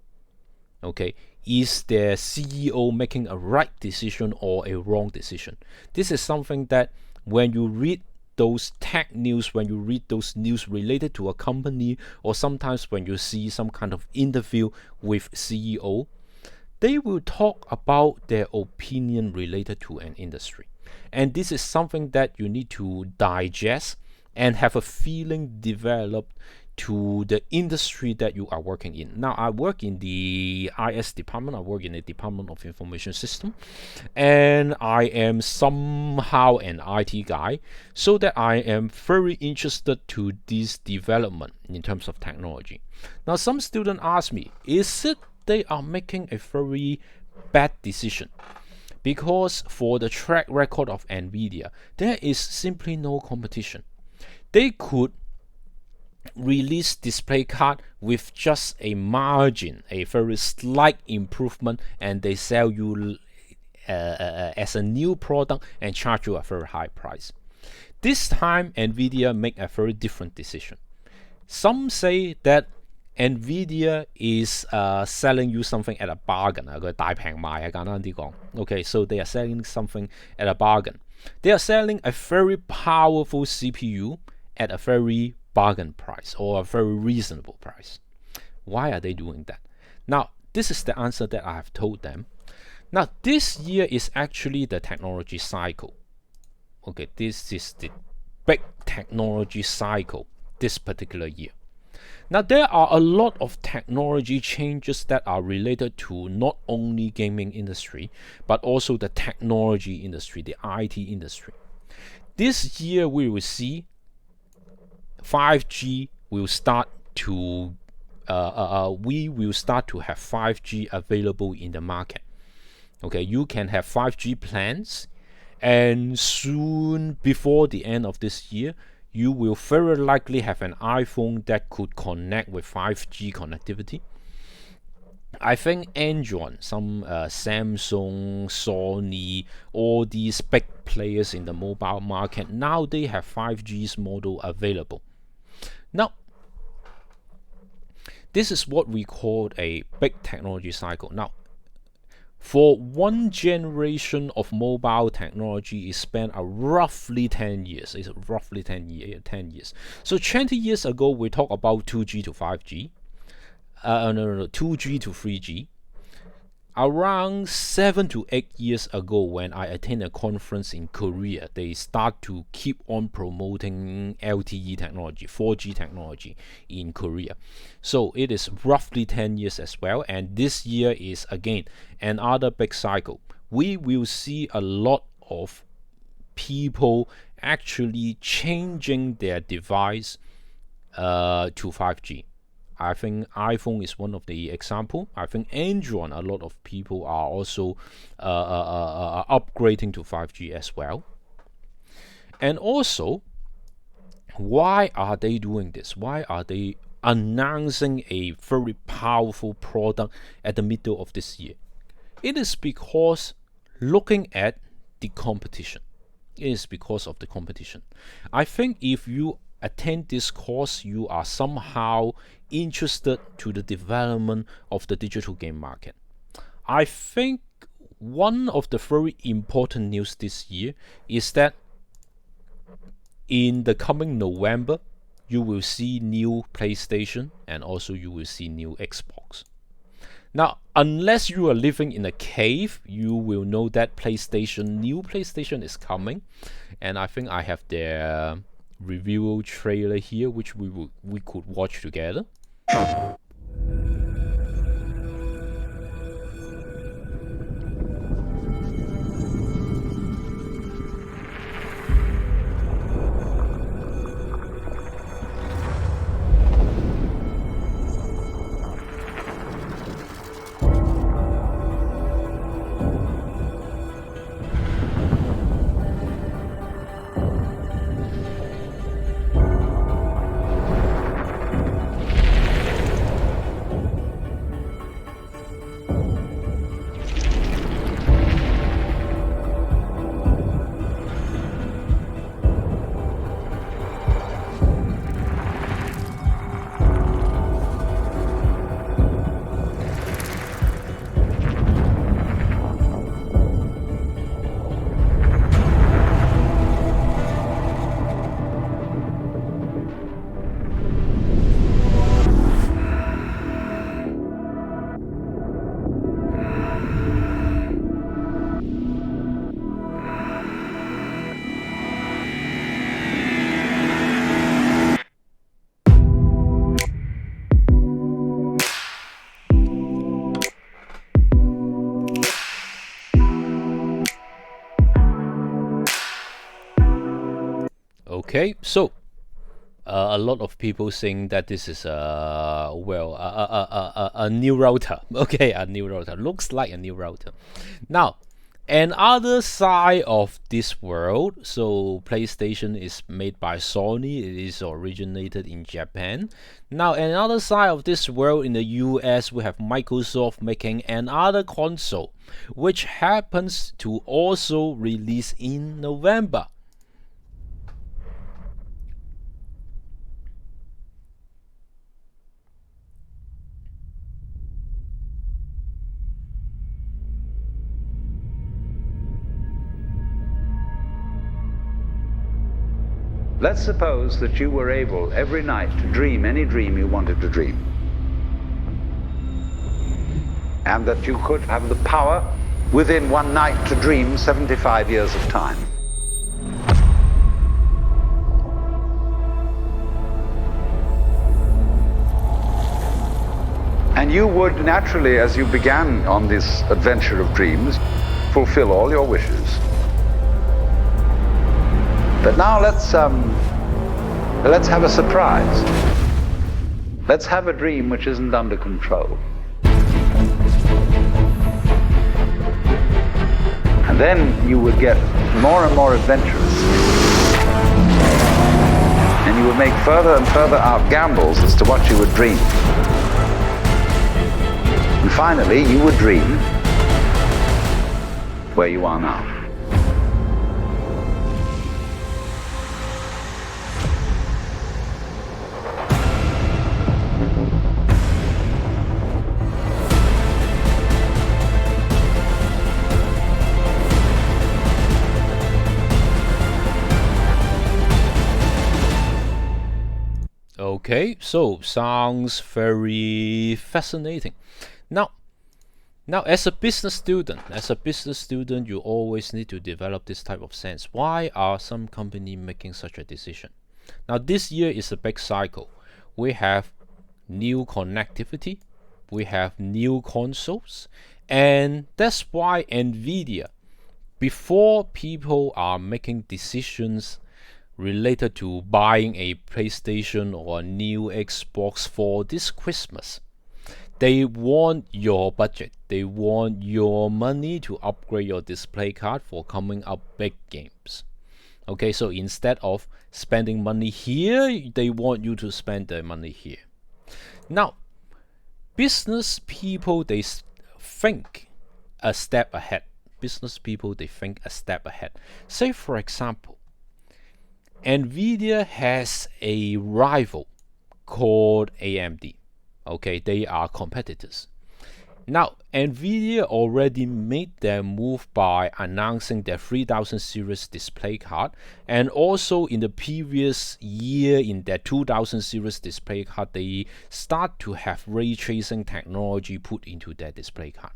Okay, is their CEO making a right decision or a wrong decision? This is something that when you read those tech news, when you read those news related to a company, or sometimes when you see some kind of interview with CEO, they will talk about their opinion related to an industry. And this is something that you need to digest and have a feeling developed to the industry that you are working in. Now, I work in the IS department. I work in the Department of Information System, and I am somehow an IT guy, so that I am very interested to this development in terms of technology. Now, some students ask me, is it they are making a very bad decision? Because for the track record of NVIDIA, there is simply no competition. They could release display card with just a margin, a very slight improvement, and they sell you as a new product and charge you a very high price. This time, NVIDIA make a very different decision. Some say that NVIDIA is selling you something at a bargain. Okay, so they are selling something at a bargain. They are selling a very powerful CPU at a very bargain price, or a very reasonable price. Why are they doing that? Now, this is the answer that I have told them. Now, this year is actually the technology cycle. Okay, this is the big technology cycle this particular year. Now, there are a lot of technology changes that are related to not only gaming industry, but also the technology industry, the IT industry. This year, we will see 5G will start to we will start to have 5G available in the market. Okay, you can have 5G plans, and soon, before the end of this year, you will very likely have an iPhone that could connect with 5G connectivity. I think Android, some Samsung, Sony, all these big players in the mobile market, now they have 5G's model available. Now, this is what we call a big technology cycle. Now, for one generation of mobile technology is spent roughly 10 years. It's roughly 10 years. So 20 years ago, we talked about 2G to 5G. 2G to 3G. Around 7 to 8 years ago, when I attended a conference in Korea, they start to keep on promoting LTE technology, 4G technology in Korea. So it is roughly 10 years as well, and this year is again another big cycle. We will see a lot of people actually changing their device to 5G. I think iPhone is one of the example. I think Android, a lot of people are also upgrading to 5G as well. And also, why are they doing this? Why are they announcing a very powerful product at the middle of this year? It is because looking at the competition. It is because of the competition. I think if you attend this course, you are somehow interested to the development of the digital game market. I think one of the very important news this year is that in the coming November, you will see new PlayStation, and also you will see new Xbox. Now, unless you are living in a cave, you will know that new PlayStation is coming, and I think I have their review trailer here, which we could watch together. Okay, so a lot of people think that this is a new router. Okay, a new router looks like a new router. Now, another side of this world, so PlayStation is made by Sony. It is originated in Japan. Now, another side of this world, in the US, we have Microsoft making another console, which happens to also release in November. Let's suppose that you were able every night to dream any dream you wanted to dream. And that you could have the power within one night to dream 75 years of time. And you would naturally, as you began on this adventure of dreams, fulfill all your wishes. But now let's have a surprise. Let's have a dream which isn't under control. And then you would get more and more adventurous. And you would make further and further out gambles as to what you would dream. And finally, you would dream where you are now. Okay, so sounds very fascinating. Now, as a business student, you always need to develop this type of sense. Why are some company making such a decision? Now, this year is a big cycle. We have new connectivity, we have new consoles, and that's why NVIDIA, before people are making decisions related to buying a PlayStation or a new Xbox for this Christmas, they want your budget. They want your money to upgrade your display card for coming up big games. Okay, so instead of spending money here, they want you to spend their money here. Now, business people, they think a step ahead. Say, for example, NVIDIA has a rival called AMD. Okay, they are competitors. Now, NVIDIA already made their move by announcing their 3000 series display card, and also in the previous year in their 2000 series display card, they start to have ray tracing technology put into their display card.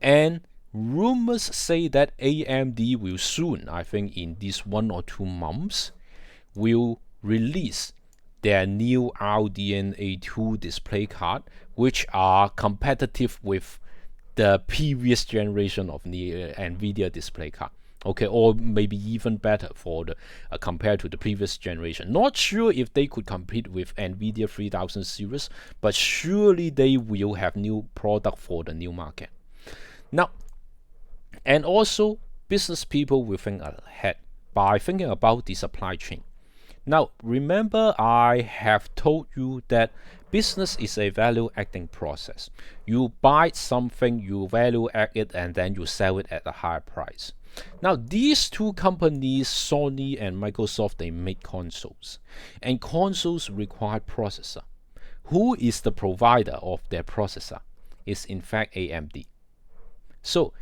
And rumors say that AMD will soon, I think in these 1 or 2 months, will release their new RDNA 2 display card, which are competitive with the previous generation of the NVIDIA display card. Okay, or maybe even better for the compared to the previous generation. Not sure if they could compete with NVIDIA 3000 series, but surely they will have new product for the new market. Now, and also business people will think ahead by thinking about the supply chain. Now, remember I have told you that business is a value-adding process. You buy something, you value-add it, and then you sell it at a higher price. Now, these two companies, Sony and Microsoft, they make consoles. And consoles require processor. Who is the provider of their processor? It's in fact AMD. So,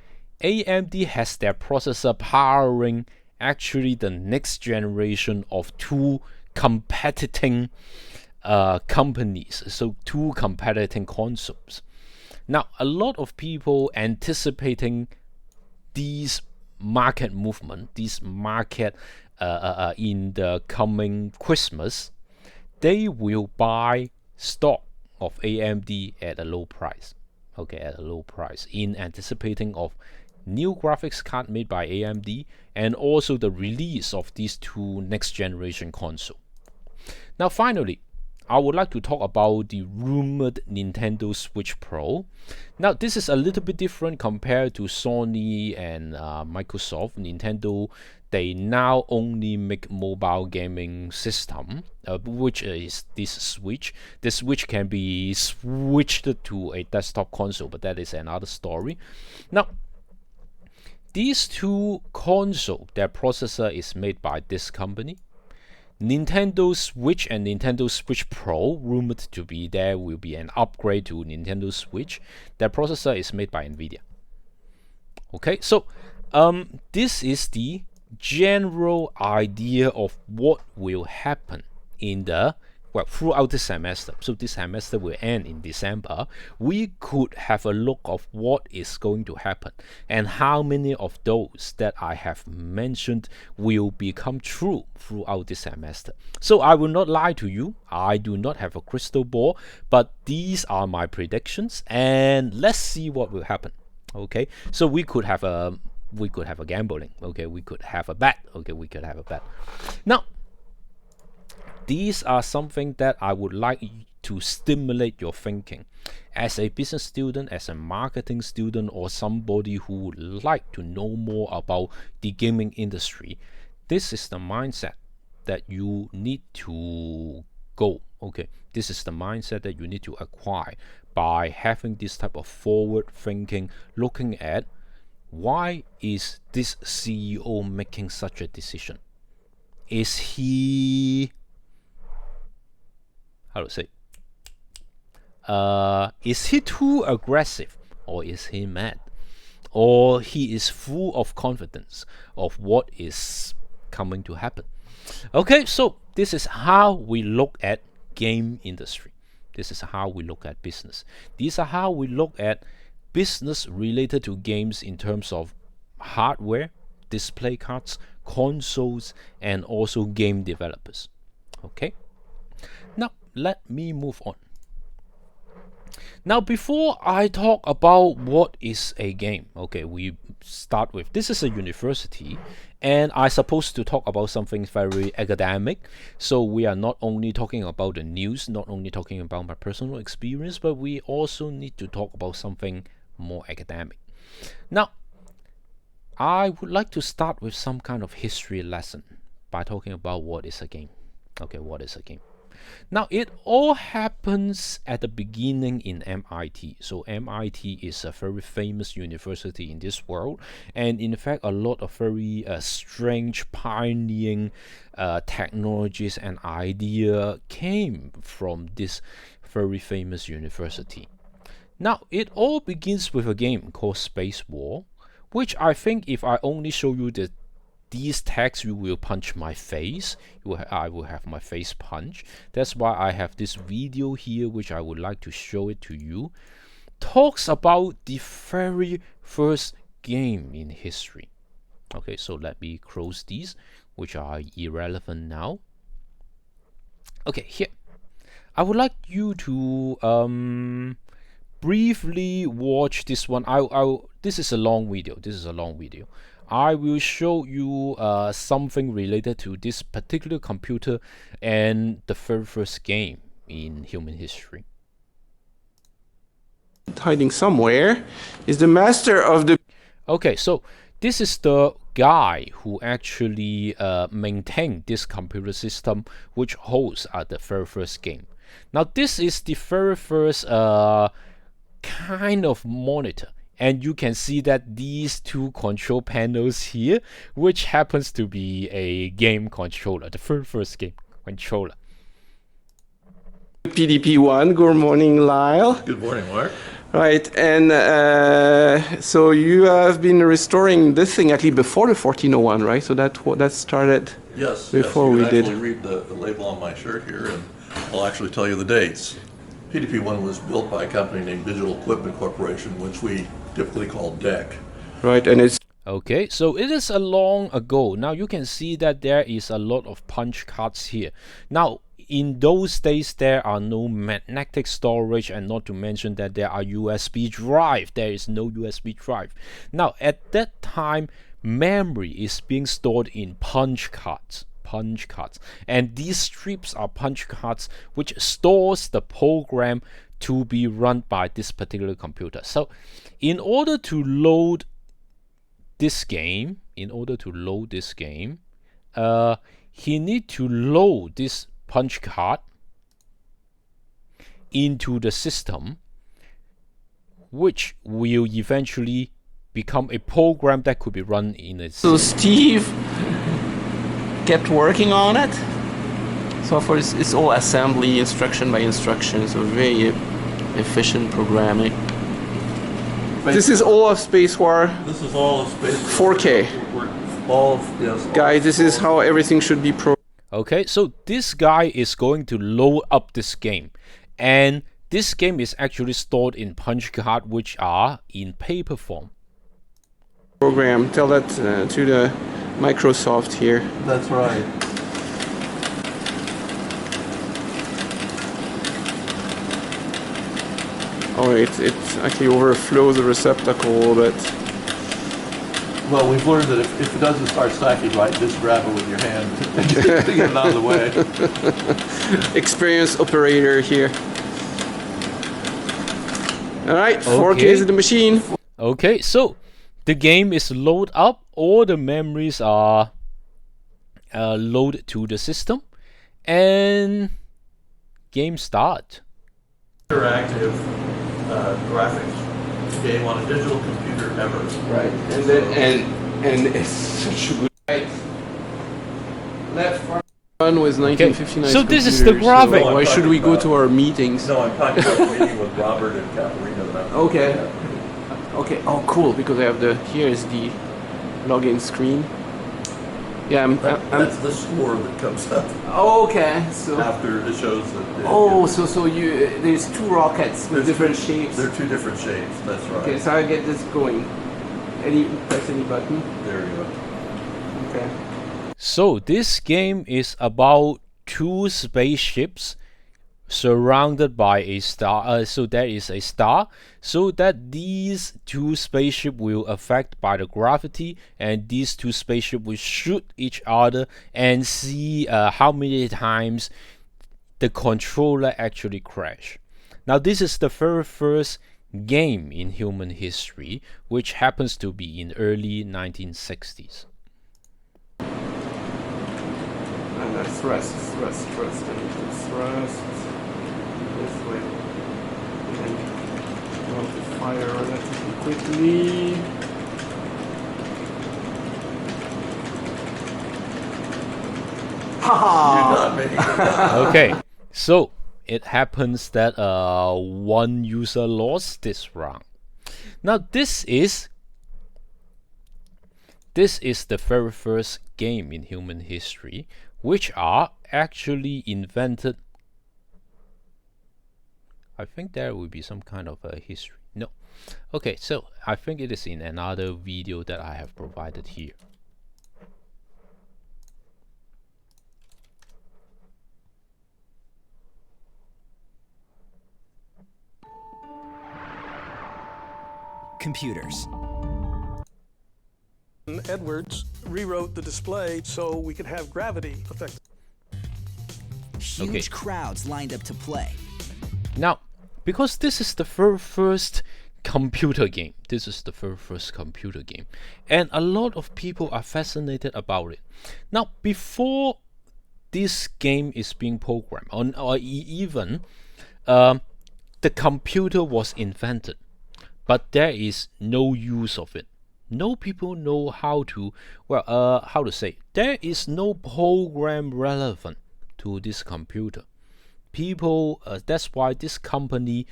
AMD has their processor powering actually the next generation of two competing companies, so two competing consoles. Now, a lot of people anticipating these market movement, this market in the coming Christmas, they will buy stock of AMD at a low price. Okay, at a low price, in anticipating of new graphics card made by AMD, and also the release of these two next generation console. Now finally, I would like to talk about the rumored Nintendo Switch Pro. Now this is a little bit different compared to Sony and Microsoft. Nintendo, they now only make mobile gaming system, which is this Switch. The Switch can be switched to a desktop console, but that is another story. Now, these two consoles, their processor is made by this company. Nintendo Switch and Nintendo Switch Pro, rumored to be there will be an upgrade to Nintendo Switch. Their processor is made by NVIDIA. Okay, so this is the general idea of what will happen in the throughout the semester. So this semester will end in December. We could have a look of what is going to happen and how many of those that I have mentioned will become true throughout the semester. So I will not lie to you. I do not have a crystal ball, but these are my predictions, and let's see what will happen. Okay, so we could have a gambling. Okay, we could have a bet. Okay, we could have a bet. Now, these are something that I would like to stimulate your thinking. As a business student, as a marketing student, or somebody who would like to know more about the gaming industry, this is the mindset that you need to go. Okay, this is the mindset that you need to acquire by having this type of forward thinking, looking at why is this CEO making such a decision? Is he, how to say, is he too aggressive, or is he mad, or he is full of confidence of what is coming to happen? Okay, so this is how we look at game industry. This is how we look at business. These are how we look at business related to games in terms of hardware, display cards, consoles, and also game developers. Okay, now let me move on. Now, before I talk about what is a game, okay, we start with, this is a university, and I'm supposed to talk about something very academic. So we are not only talking about the news, not only talking about my personal experience, but we also need to talk about something more academic. Now, I would like to start with some kind of history lesson by talking about what is a game. Okay, what is a game? Now, it all happens at the beginning in MIT. So MIT is a very famous university in this world, and in fact a lot of very strange pioneering technologies and idea came from this very famous university. Now, it all begins with a game called Space War, which I think if I only show you these tags, you will punch my face. I will have my face punched. That's why I have this video here, which I would like to show it to you. Talks about the very first game in history. Okay, so let me close these, which are irrelevant now. Okay, here. I would like you to briefly watch this one. This is a long video. This is a long video. I will show you something related to this particular computer and the very first game in human history. Hiding somewhere is the master of the... Okay, so this is the guy who actually maintained this computer system, which holds the very first game. Now, this is the very first kind of monitor. And you can see that these two control panels here, which happens to be a game controller, the very first game controller. PDP-1. Good morning, Lyle. Good morning, Mark. Right, and so you have been restoring this thing actually before the 1401, right? So that started before we did. Yes, you can actually read the label on my shirt here, and I'll actually tell you the dates. PDP-1 was built by a company named Digital Equipment Corporation, which we typically call DEC. Right, and it's... Okay, so it is a long ago. Now you can see that there is a lot of punch cards here. Now, in those days there are no magnetic storage, and not to mention that there are USB drive. There is no USB drive. Now at that time, memory is being stored in punch cards, and these strips are punch cards which stores the program to be run by this particular computer. So in order to load this game, he need to load this punch card into the system, which will eventually become a program that could be run in a So Steve kept working on it. So for it's all assembly, instruction by instruction, so very efficient programming. This is all of Space War. This is all of Space 4K. All of, yes. Guys, this is how everything should be Okay, so this guy is going to load up this game, and this game is actually stored in punch card which are in paper form. programmed. Tell that to the Microsoft here. That's right. Oh, it actually overflows the receptacle, but Well, we've learned that if it doesn't start stacking right, just grab it with your hand to get it out of the way. experienced operator here. All right, 4K Okay. is in the machine. Okay, so the game is loaded up. All the memories are loaded to the system, and game start. Interactive graphics game on a digital computer ever. Right, and it's such a good. Right. Left one was 1959. So this is the graphic. So why should we go to our meetings? No, I'm talking about the meeting with Robert and Katharina. that I'm- Okay. Okay. Oh, cool. Because I have here is the login screen. Yeah, That's the score that comes up okay. So. after it shows that. Oh, so there's two rockets with different shapes. They're two different shapes. That's right. Okay, so I get this going. Press any button. There you go. Okay. So this game is about two spaceships surrounded by a star. So there is a star, so that these two spaceships will affect by the gravity, and these two spaceships will shoot each other and see how many times the controller actually crash. Now this is the very first game in human history, which happens to be in early 1960s. And that's thrust. I need to thrust this way. And I want to fire relatively quickly. Haha! Not me. Okay, so it happens that one user lost this round. Now this is the very first game in human history which are actually invented. I think there will be some kind of a history. No. Okay, so I think it is in another video that I have provided here. Computers. Edwards rewrote the display so we could have gravity effect. Huge crowds lined up to play. Now, because this is the first computer game, and a lot of people are fascinated about it. Now, before this game is being programmed, or even the computer was invented, but there is no use of it. No people know how to, there is no program relevant to this computer. People, that's why this company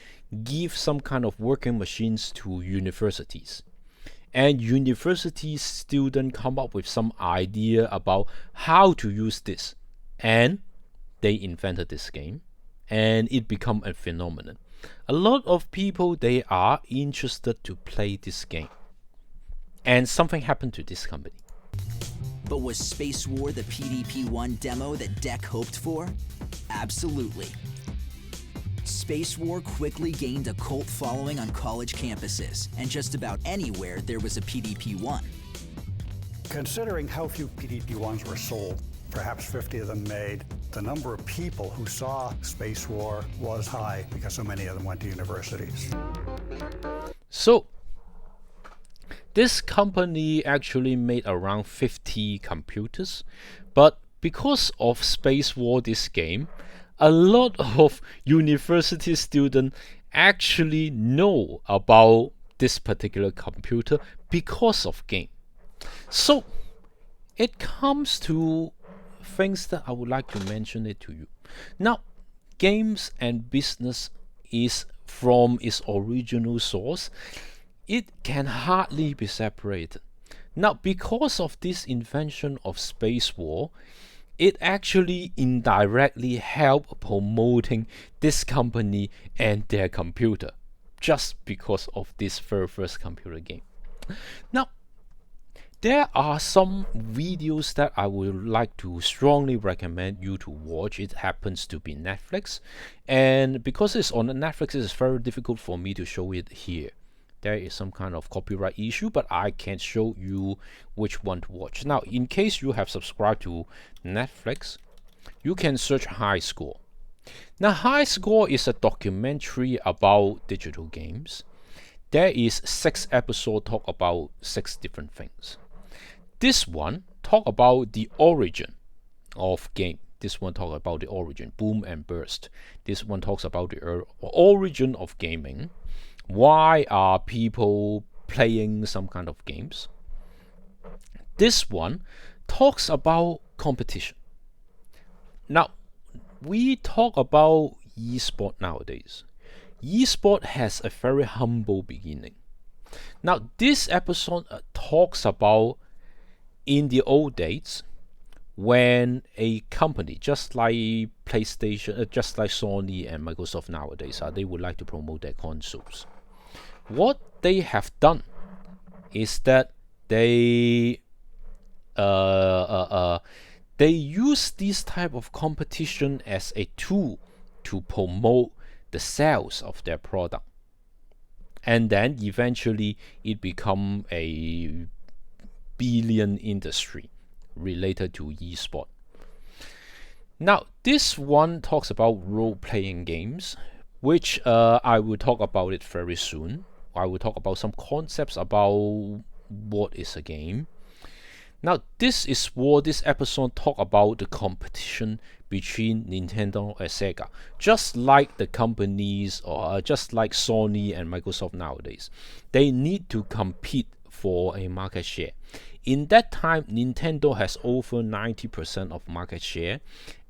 gives some kind of working machines to universities. And university students come up with some idea about how to use this. And they invented this game. And it become a phenomenon. A lot of people, they are interested to play this game. And something happened to this company. But was Space War the PDP-1 demo that DEC hoped for? Absolutely. Space War quickly gained a cult following on college campuses, and just about anywhere there was a PDP-1. Considering how few PDP-1s were sold, perhaps 50 of them made, the number of people who saw Space War was high because so many of them went to universities. So, this company actually made around 50 computers, but because of Space War, this game, a lot of university students actually know about this particular computer because of game. So it comes to things that I would like to mention it to you. Now, games and business is from its original source. It can hardly be separated. Now, because of this invention of Space War, it actually indirectly helped promoting this company and their computer, just because of this very first computer game. Now, there are some videos that I would like to strongly recommend you to watch. It happens to be Netflix, and because it's on Netflix, it's very difficult for me to show it here. There is some kind of copyright issue, but I can't show you which one to watch. Now, in case you have subscribed to Netflix, you can search High Score. Now, High Score is a documentary about digital games. There is 6 episodes talk about 6 different things. This one talk about the origin of game. This one talk about the origin, boom and burst. This one talks about the origin of gaming. Why are people playing some kind of games? This one talks about competition. Now, we talk about e-sport nowadays. E-sport has a very humble beginning. Now, this episode talks about in the old days when a company just like PlayStation, just like Sony and Microsoft nowadays, they would like to promote their consoles. What they have done is that they use this type of competition as a tool to promote the sales of their product, and then eventually it become a billion industry related to e-sport. Now, this one talks about role-playing games, which I will talk about it very soon. I will talk about some concepts about what is a game. Now, this is what this episode talk about the competition between Nintendo and Sega. Just like the companies, or just like Sony and Microsoft nowadays, they need to compete for a market share. In that time, Nintendo has over 90% of market share,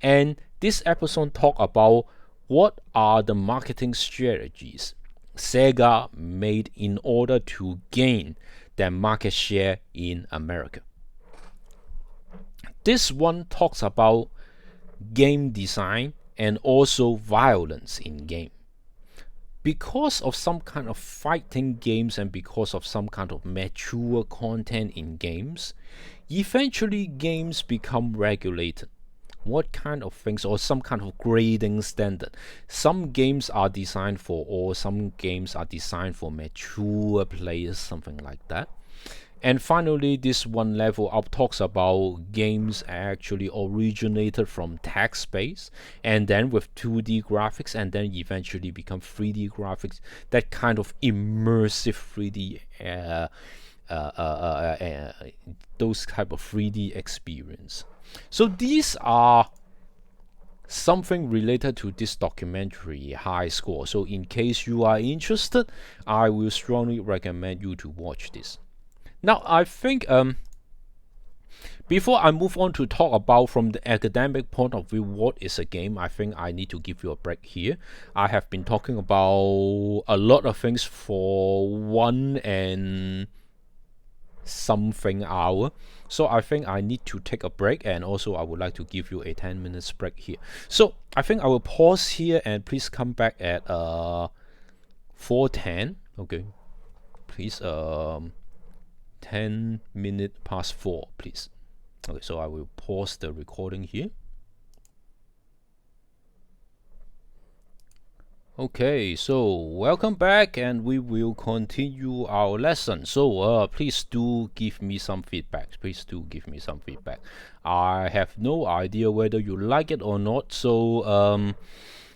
and this episode talk about what are the marketing strategies Sega made in order to gain their market share in America. This one talks about game design and also violence in game. Because of some kind of fighting games and because of some kind of mature content in games, eventually games become regulated. What kind of things, or some kind of grading standard? Some games are designed for, or some games are designed for mature players, something like that. And finally, this one level up talks about games actually originated from text-based, and then with 2D graphics, and then eventually become 3D graphics. That kind of immersive 3D, those type of 3D experience. So these are something related to this documentary, High Score. So in case you are interested, I will strongly recommend you to watch this. Now, I think before I move on to talk about from the academic point of view what is a game, I think I need to give you a break here. I have been talking about a lot of things for 1 and something hour, so I think I need to take a break, and also I would like to give you a 10 minutes break here. So I think I will pause here, and please come back at 4:10. Okay, please 10 minutes past 4, please. Okay, so I will pause the recording here. Okay, so welcome back, and we will continue our lesson. So please do give me some feedback. Please do give me some feedback. I have no idea whether you like it or not, so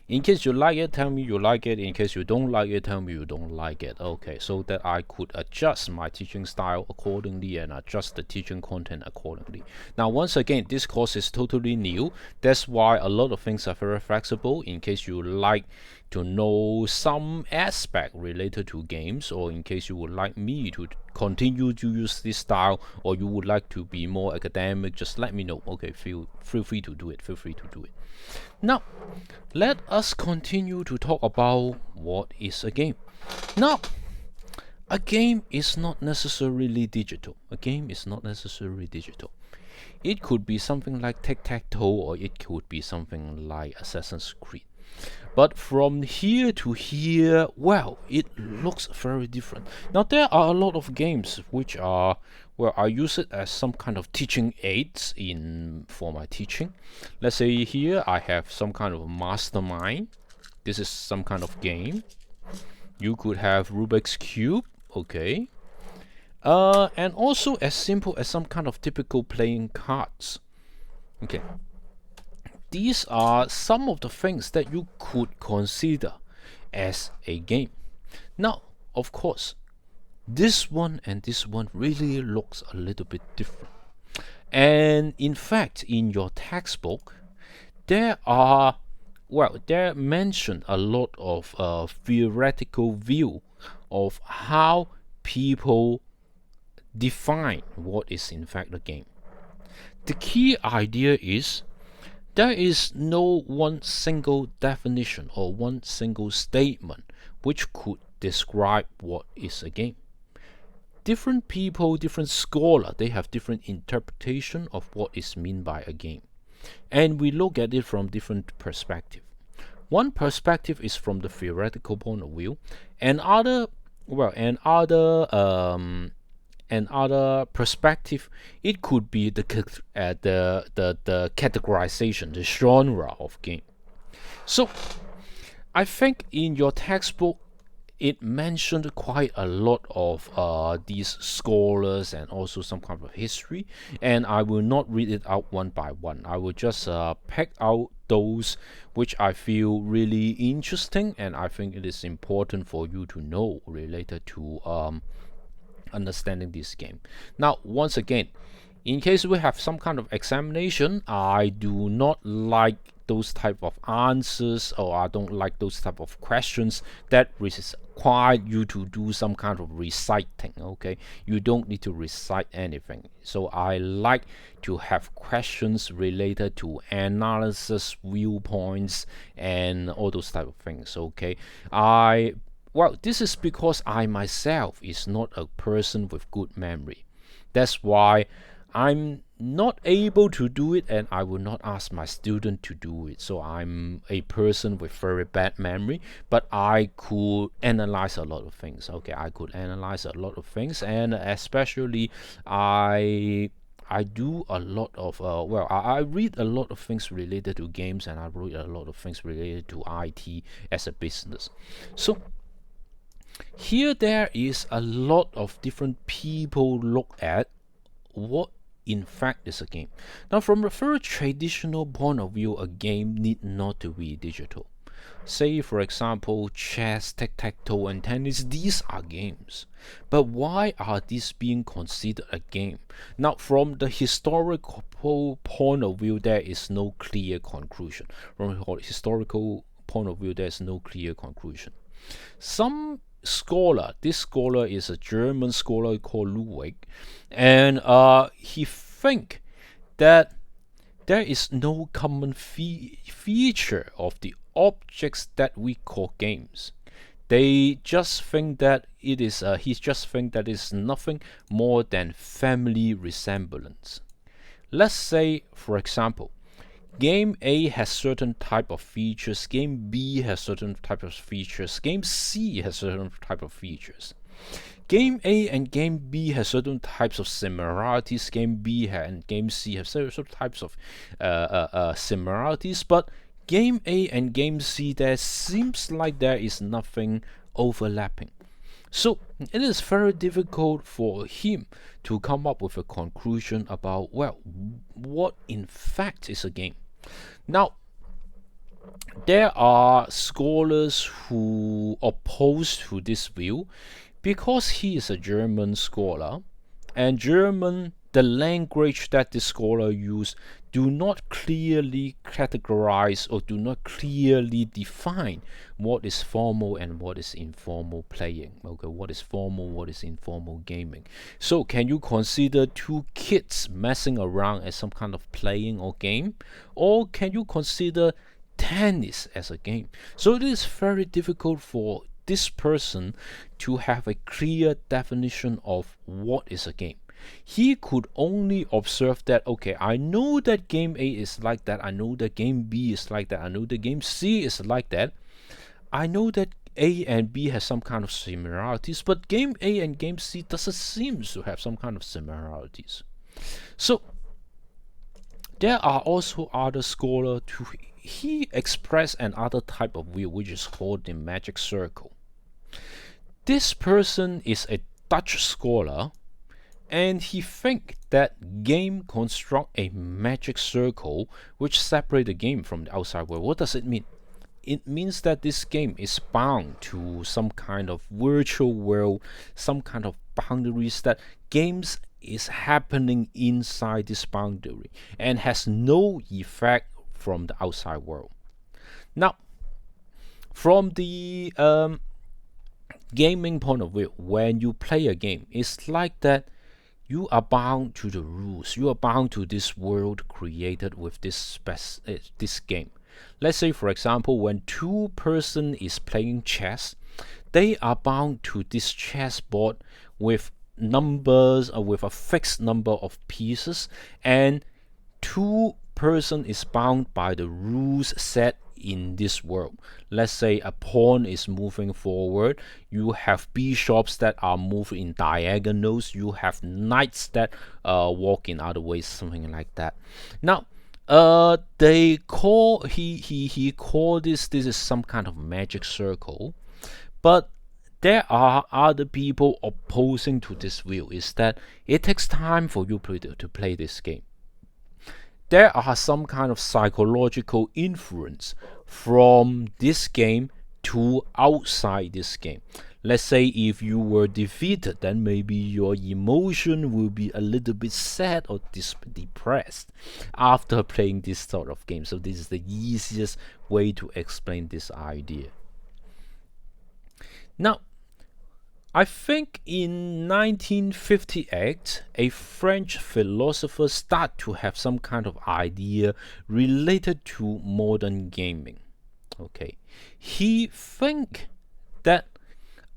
in case you like it, tell me you like it. In case you don't like it, tell me you don't like it. Okay, so that I could adjust my teaching style accordingly and adjust the teaching content accordingly. Now, once again, this course is totally new. That's why a lot of things are very flexible. In case you like to know some aspect related to games, or in case you would like me to continue to use this style, or you would like to be more academic, just let me know. Okay, feel free to do it. Feel free to do it. Now, let us continue to talk about what is a game. Now, a game is not necessarily digital. A game is not necessarily digital. It could be something like tic-tac-toe, or it could be something like Assassin's Creed. But from here to here, well, it looks very different. Now, there are a lot of games which are, well, I use it as some kind of teaching aids for my teaching. Let's say here I have some kind of mastermind. This is some kind of game. You could have Rubik's Cube, okay. And also as simple as some kind of typical playing cards. Okay. These are some of the things that you could consider as a game. Now, of course, this one and this one really looks a little bit different. And in fact, in your textbook, there mentioned a lot of theoretical view of how people define what is in fact a game. The key idea is there is no one single definition or one single statement which could describe what is a game. Different people, different scholars, they have different interpretation of what is meant by a game. And we look at it from different perspectives. One perspective is from the theoretical point of view, and other perspective, it could be the categorization, the genre of game. So I think in your textbook it mentioned quite a lot of these scholars and also some kind of history, and I will not read it out one by one. I will just pick out those which I feel really interesting, and I think it is important for you to know related to understanding this game. Now, once again, in case we have some kind of examination, I do not like those type of answers, or I don't like those type of questions that require you to do some kind of reciting. Okay, you don't need to recite anything. So I like to have questions related to analysis, viewpoints, and all those type of things. Okay, well, this is because I myself is not a person with good memory. That's why I'm not able to do it, and I will not ask my student to do it. So I'm a person with very bad memory, but I could analyze a lot of things. Okay, I could analyze a lot of things, and especially I do a lot of I read a lot of things related to games, and I read a lot of things related to IT as a business. So here there is a lot of different people look at what in fact is a game. Now, from a very traditional point of view, a game need not to be digital. Say, for example, chess, tic-tac-toe, and tennis, these are games. But why are these being considered a game? Now, from the historical point of view, there is no clear conclusion. From a historical point of view, there is no clear conclusion. Some scholar, this scholar is a German scholar called Ludwig, and he think that there is no common feature of the objects that we call games. They just think that it is he just think that it's nothing more than family resemblance. Let's say, for example, game A has certain type of features, game B has certain type of features, game C has certain type of features. game A and game B have certain types of similarities. Game B and game C have certain types of similarities, but game A and game C, there seems like there is nothing overlapping. So it is very difficult for him to come up with a conclusion about, well, what in fact is a game. Now, there are scholars who oppose to this view because he is a German scholar, and German, the language that this scholar used, do not clearly categorize or do not clearly define what is formal and what is informal playing. Okay, what is formal, what is informal gaming. So can you consider two kids messing around as some kind of playing or game? Or can you consider tennis as a game? So it is very difficult for this person to have a clear definition of what is a game. He could only observe that, okay, I know that game A is like that, I know that game B is like that, I know that game C is like that, I know that A and B has some kind of similarities, but game A and game C doesn't seem to have some kind of similarities. So there are also other scholars who he expressed another type of view, which is called the magic circle. This person is a Dutch scholar, and he think that game construct a magic circle which separate the game from the outside world. What does it mean? It means that this game is bound to some kind of virtual world, some kind of boundaries, that games is happening inside this boundary and has no effect from the outside world. Now, from the gaming point of view, when you play a game, it's like that you are bound to the rules. You are bound to this world created with this game. Let's say, for example, when two person is playing chess, they are bound to this chessboard with numbers or with a fixed number of pieces, and two person is bound by the rules set in this world. Let's say a pawn is moving forward, you have bishops that are moving in diagonals, you have knights that walk in other ways, something like that. Now they call he called this is some kind of magic circle, but there are other people opposing to this view, is that it takes time for you to play this game. There are some kind of psychological influence from this game to outside this game. Let's say if you were defeated, then maybe your emotion will be a little bit sad or depressed after playing this sort of game. So this is the easiest way to explain this idea. Now, I think in 1958, a French philosopher started to have some kind of idea related to modern gaming. Okay, he think that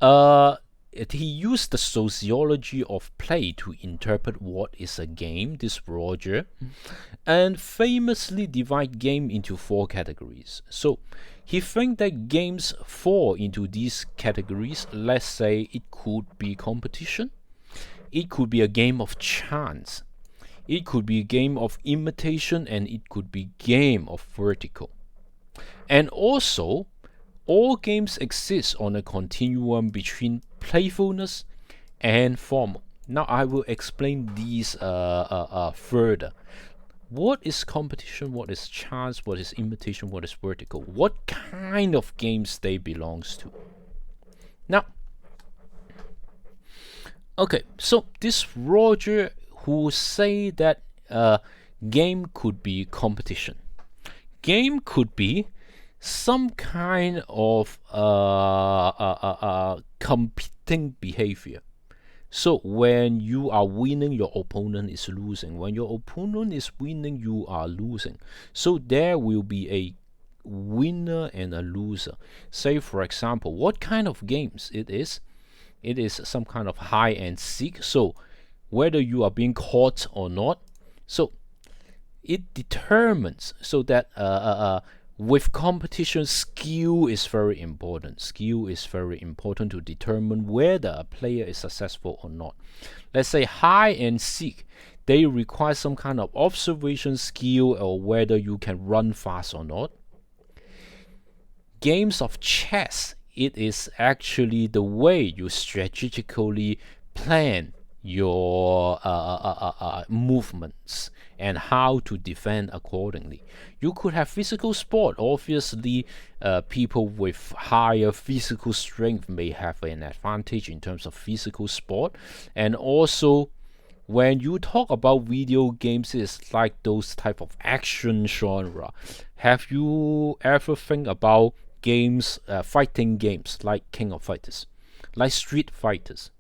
he used the sociology of play to interpret what is a game, this Roger, and famously divide game into 4 categories. So he think that games fall into these categories. Let's say it could be competition, it could be a game of chance, it could be a game of imitation, and it could be game of vertical. And also, all games exist on a continuum between playfulness and formal. Now I will explain these further. What is competition? What is chance? What is imitation? What is vertical? What kind of games they belongs to? Now, okay, so this Roger who say that game could be competition. Game could be some kind of competing behavior. So when you are winning, your opponent is losing. When your opponent is winning, you are losing. So there will be a winner and a loser. Say, for example, what kind of games it is? It is some kind of hide and seek. So whether you are being caught or not, so it determines so that with competition, skill is very important. Skill is very important to determine whether a player is successful or not. Let's say hide and seek, they require some kind of observation skill or whether you can run fast or not. Games of chess, it is actually the way you strategically plan your movements and how to defend accordingly. You could have physical sport. Obviously, people with higher physical strength may have an advantage in terms of physical sport. And also, when you talk about video games, it's like those type of action genre. Have you ever think about games, fighting games like King of Fighters, like Street Fighters?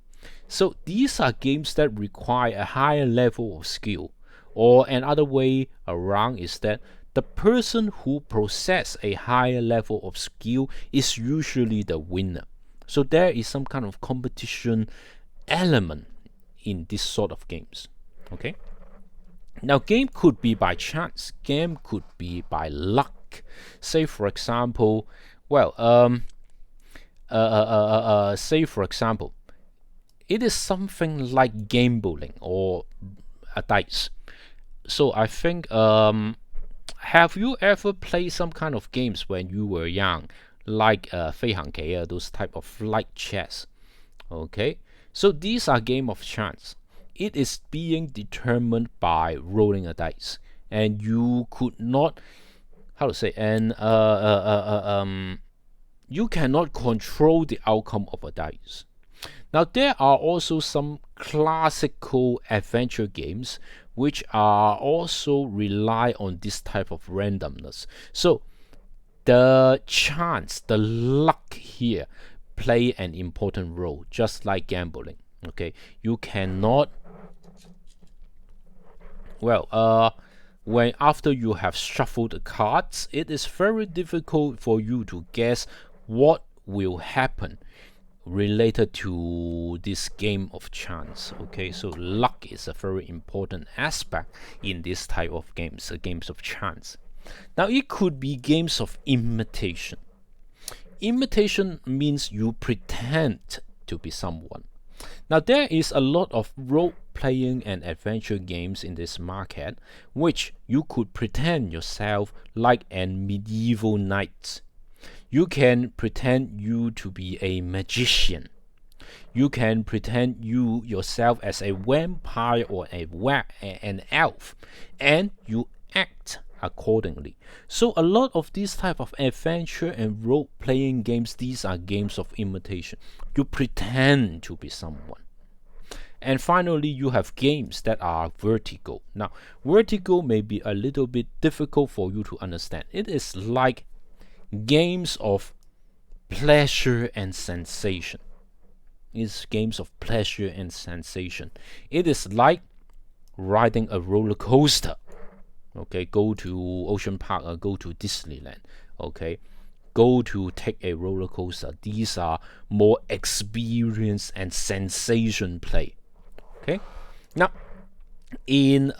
So these are games that require a higher level of skill. Or another way around is that the person who possesses a higher level of skill is usually the winner. So there is some kind of competition element in this sort of games. Okay. Now, game could be by chance. Game could be by luck. Say for example, say for example, it is something like gambling or a dice. So I think, have you ever played some kind of games when you were young, like 飛行棋, those type of flight chess? Okay, so these are game of chance. It is being determined by rolling a dice, and you could not, how to say, and you cannot control the outcome of a dice. Now, there are also some classical adventure games which are also rely on this type of randomness. So the chance, the luck here play an important role, just like gambling. Okay, you cannot, when after you have shuffled the cards, it is very difficult for you to guess what will happen related to this game of chance. Okay, so luck is a very important aspect in this type of games, games of chance. Now, it could be games of imitation. Imitation means you pretend to be someone. Now, there is a lot of role-playing and adventure games in this market, which you could pretend yourself like a medieval knight. You can pretend you to be a magician. You can pretend you yourself as a vampire or an elf, and you act accordingly. So a lot of these type of adventure and role-playing games, these are games of imitation. You pretend to be someone. And finally, you have games that are vertical. Now, vertical may be a little bit difficult for you to understand. It is like games of pleasure and sensation. It's games of pleasure and sensation. It is like riding a roller coaster. Okay, go to Ocean Park or go to Disneyland. Okay, go to take a roller coaster. These are more experience and sensation play. Okay, now in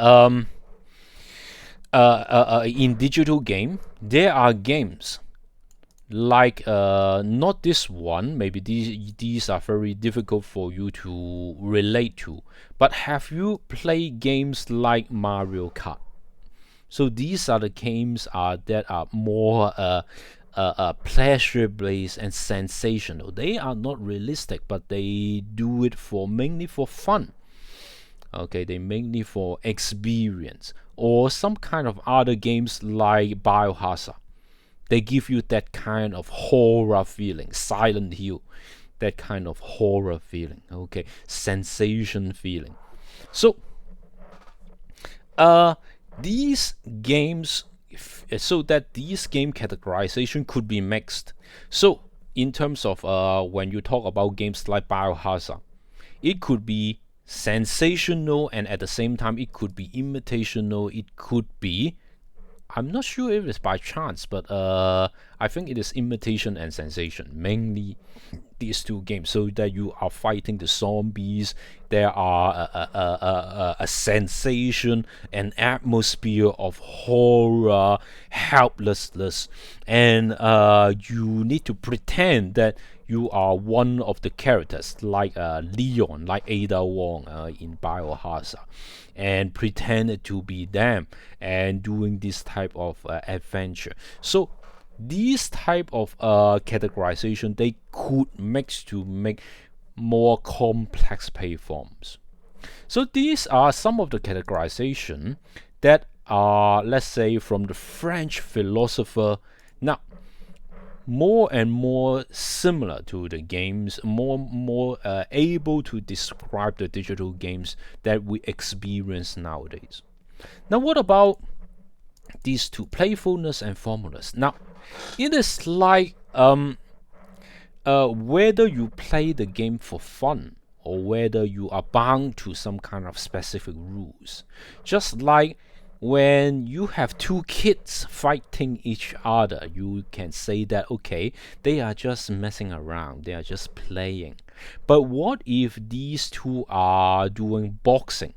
digital game, there are games like not this one, maybe these are very difficult for you to relate to, but have you played games like Mario Kart? So these are the games that are more pleasure-based and sensational. They are not realistic, but they do it mainly for fun. Okay, they mainly for experience. Or some kind of other games like Biohazard. They give you that kind of horror feeling, Silent Hill, that kind of horror feeling, okay, sensation feeling. So, these games, so that these game categorization could be mixed. So, in terms of when you talk about games like Biohazard, it could be sensational and at the same time it could be imitational. It could be, I'm not sure if it's by chance, but I think it is imitation and sensation, mainly these two games, so that you are fighting the zombies. There are a sensation, an atmosphere of horror, helplessness, and you need to pretend that you are one of the characters, like Leon, like Ada Wong in Biohazard, and pretend to be them and doing this type of adventure. So these type of categorization, they could mix to make more complex platforms. So these are some of the categorization that are, let's say, from the French philosopher. Now, more and more similar to the games, more able to describe the digital games that we experience nowadays. Now, what about these two, playfulness and formulas? Now, it is like whether you play the game for fun or whether you are bound to some kind of specific rules. Just like when you have two kids fighting each other, you can say that, okay, they are just messing around, they are just playing. But what if these two are doing boxing?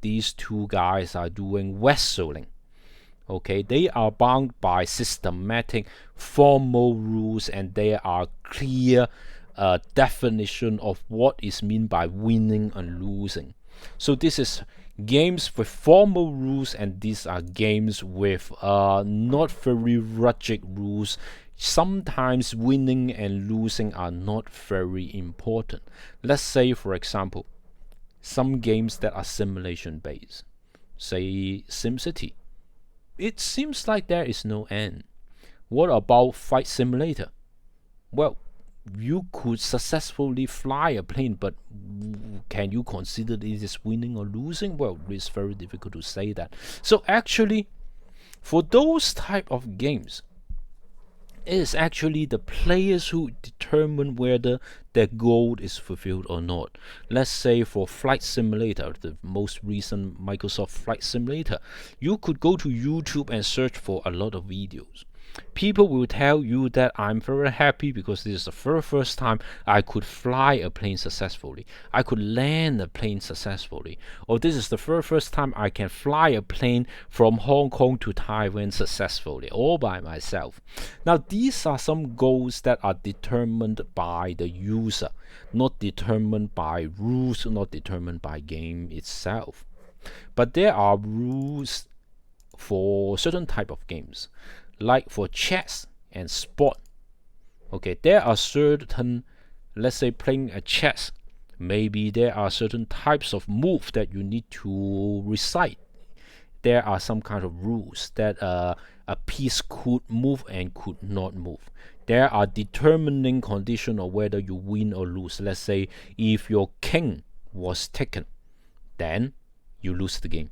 These two guys are doing wrestling. Okay, they are bound by systematic formal rules, and there are clear definition of what is meant by winning and losing. So this is games with formal rules, and these are games with not very rigid rules. Sometimes winning and losing are not very important. Let's say, for example, some games that are simulation based, say SimCity. It seems like there is no end. What about Flight Simulator? Well, you could successfully fly a plane, but can you consider it is winning or losing? Well, it's very difficult to say that. So actually, for those type of games, it is actually the players who determine whether their goal is fulfilled or not. Let's say for Flight Simulator, the most recent Microsoft Flight Simulator, you could go to YouTube and search for a lot of videos. People will tell you that I'm very happy because this is the very first time I could fly a plane successfully. I could land a plane successfully. Or this is the very first time I can fly a plane from Hong Kong to Taiwan successfully, all by myself. Now, these are some goals that are determined by the user, not determined by rules, not determined by game itself. But there are rules for certain type of games. Like for chess and sport, okay, there are certain, let's say playing a chess, maybe there are certain types of moves that you need to recite. There are some kind of rules that a piece could move and could not move. There are determining conditions of whether you win or lose. Let's say if your king was taken, then you lose the game.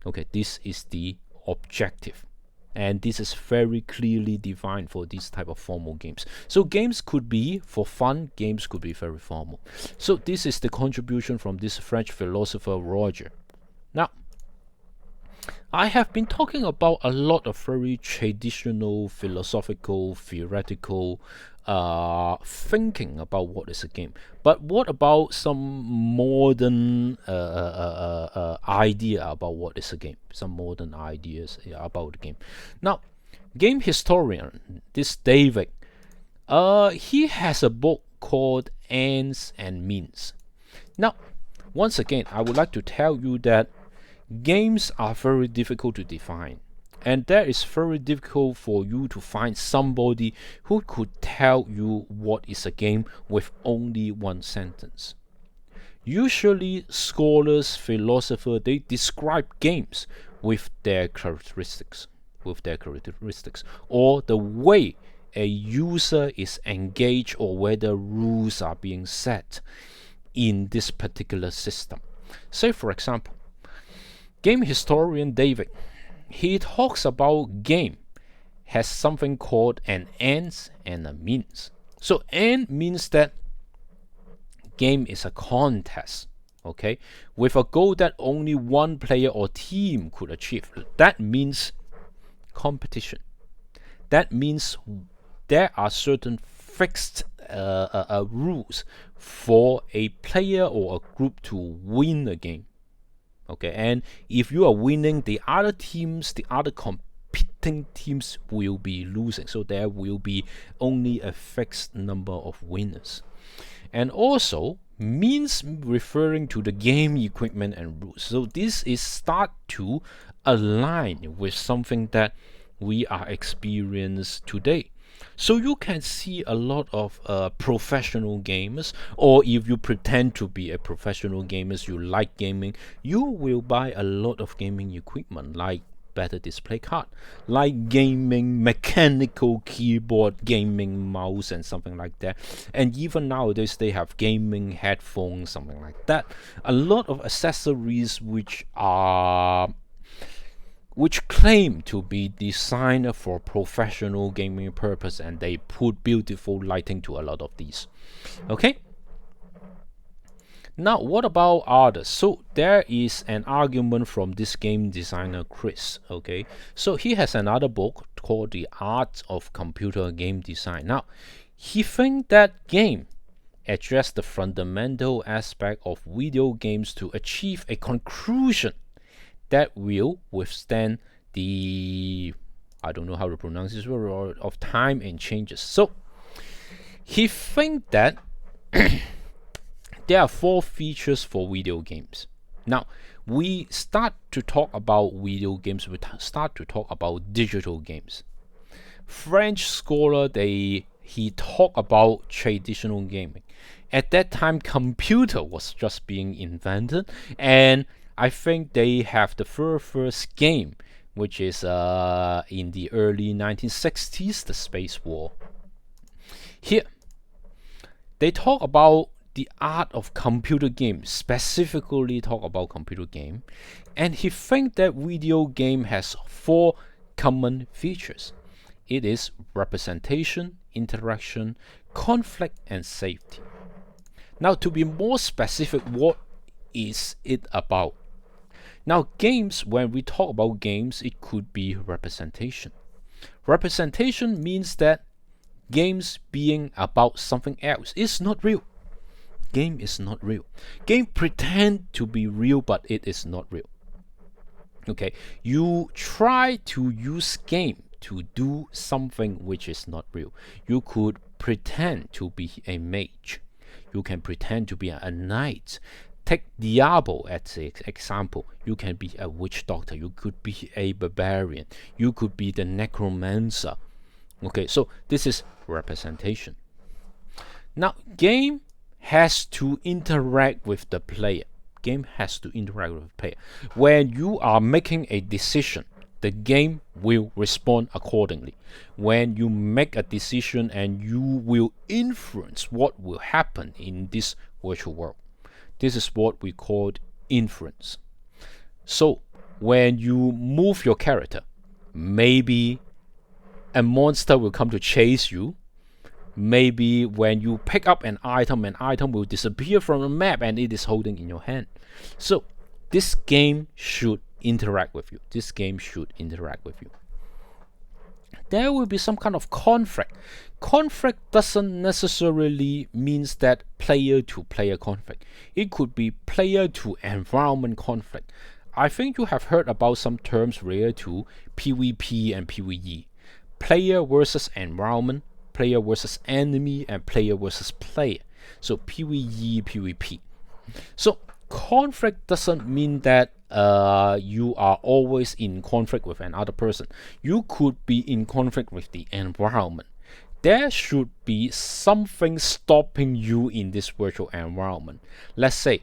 Okay, this is the objective. And this is very clearly defined for these type of formal games. So games could be for fun, games could be very formal. So this is the contribution from this French philosopher Roger. Now, I have been talking about a lot of very traditional, philosophical, theoretical thinking about what is a game. But what about some modern idea about what is a game? Some modern ideas about the game. Now, game historian, this David, he has a book called Ends and Means. Now, once again, I would like to tell you that games are very difficult to define, and that is very difficult for you to find somebody who could tell you what is a game with only one sentence. Usually scholars, philosophers, they describe games with their characteristics, or the way a user is engaged, or whether rules are being set in this particular system. Say for example, game historian David, he talks about game has something called an ends and a means. So end means that game is a contest, okay, with a goal that only one player or team could achieve. That means competition. That means there are certain fixed rules for a player or a group to win a game. Okay, and if you are winning, the other competing teams will be losing. So there will be only a fixed number of winners. And also means referring to the game equipment and rules. So this is start to align with something that we are experiencing today. So you can see a lot of professional gamers, or if you pretend to be a professional gamers, you like gaming, you will buy a lot of gaming equipment like better display card, like gaming mechanical keyboard, gaming mouse, and something like that. And even nowadays they have gaming headphones, something like that. A lot of accessories which claim to be designed for professional gaming purpose, and they put beautiful lighting to a lot of these. Okay, now what about others? So there is an argument from this game designer Chris. Okay, so he has another book called The Art of Computer Game Design. Now he thinks that game address the fundamental aspect of video games to achieve a conclusion that will withstand the, I don't know how to pronounce this word, of time and changes. So he thinks that there are 4 features for video games. Now we start to talk about video games, we start to talk about digital games. French scholar, he talked about traditional gaming. At that time, computer was just being invented, and I think they have the first game, which is in the early 1960s, the Space War. Here, they talk about the art of computer games, specifically talk about computer game, and he thinks that video game has 4 common features. It is representation, interaction, conflict, and safety. Now, to be more specific, what is it about? Now, games, when we talk about games, it could be representation. Representation means that games being about something else is not real. Game is not real. Game pretend to be real, but it is not real. Okay, you try to use game to do something which is not real. You could pretend to be a mage. You can pretend to be a knight. Take Diablo as an example. You can be a witch doctor. You could be a barbarian. You could be the necromancer. Okay, so this is representation. Now, game has to interact with the player. Game has to interact with the player. When you are making a decision, the game will respond accordingly. When you make a decision, and you will influence what will happen in this virtual world. This is what we call inference. So when you move your character, maybe a monster will come to chase you. Maybe when you pick up an item will disappear from the map and it is holding in your hand. So this game should interact with you. This game should interact with you. There will be some kind of conflict. Conflict doesn't necessarily means that player to player conflict. It could be player to environment conflict. I think you have heard about some terms related to PvP and PvE. Player versus environment, player versus enemy, and player versus player. So PvE, PvP. So conflict doesn't mean that you are always in conflict with another person. You could be in conflict with the environment. There should be something stopping you in this virtual environment. Let's say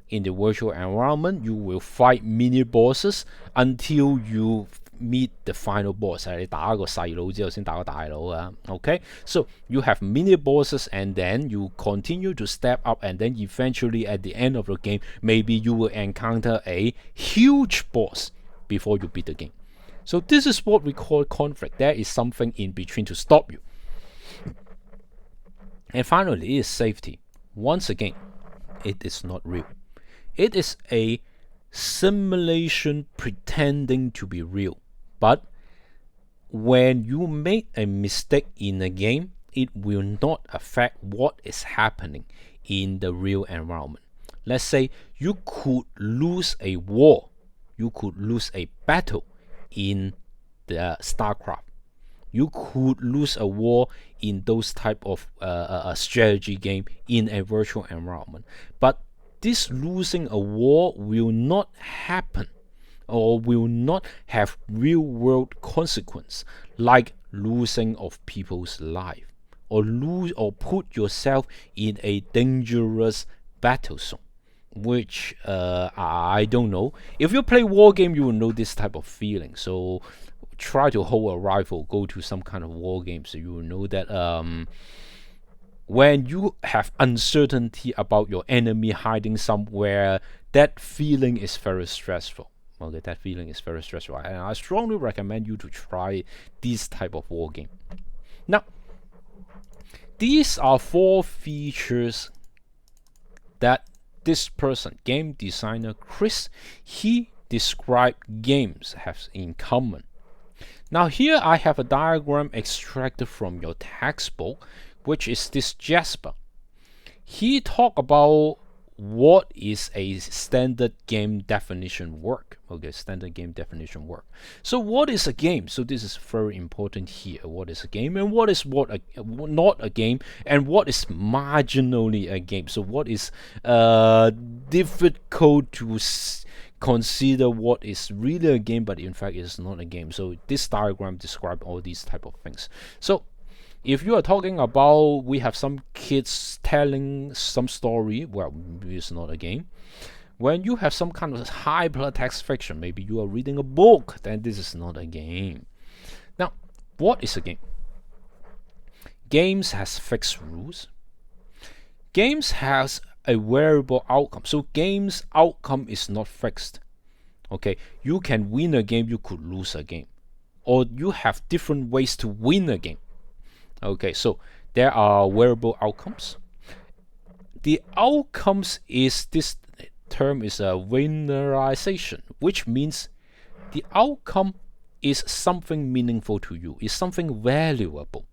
in the virtual environment, you will fight mini bosses until you meet the final boss. 你打個細佬之後先打個大佬啊。Okay, so you have mini bosses, and then you continue to step up, and then eventually at the end of the game, maybe you will encounter a huge boss before you beat the game. So this is what we call conflict. There is something in between to stop you. And finally, it is safety. Once again, it is not real. It is a simulation pretending to be real. But when you make a mistake in a game, it will not affect what is happening in the real environment. Let's say you could lose a war, you could lose a battle in the StarCraft. You could lose a war in those type of strategy game in a virtual environment. But this losing a war will not happen or will not have real world consequence like losing of people's life or lose or put yourself in a dangerous battle zone, which I don't know. If you play war game, you will know this type of feeling. So try to hold a rifle, go to some kind of war game, so you will know that when you have uncertainty about your enemy hiding somewhere, that feeling is very stressful. Okay, that feeling is very stressful, and I strongly recommend you to try this type of war game. Now, these are 4 features that this person, game designer Chris, he described games have in common. Now here I have a diagram extracted from your textbook, which is this Jasper. He talked about what is a standard game definition work. Okay, standard game definition work. So what is a game? So this is very important here. What is a game and what is not a game, and what is marginally a game? So what is difficult to consider what is really a game but in fact is not a game. So this diagram describes all these type of things. So if you are talking about we have some kids telling some story, well, it's not a game. When you have some kind of hypertext fiction, maybe you are reading a book, then this is not a game. Now, what is a game? Games has fixed rules. Games has a variable outcome. So game's outcome is not fixed. Okay, you can win a game, you could lose a game, or you have different ways to win a game. Okay, so there are variable outcomes. The outcomes is, this term is a winnerization, which means the outcome is something meaningful to you, is something valuable,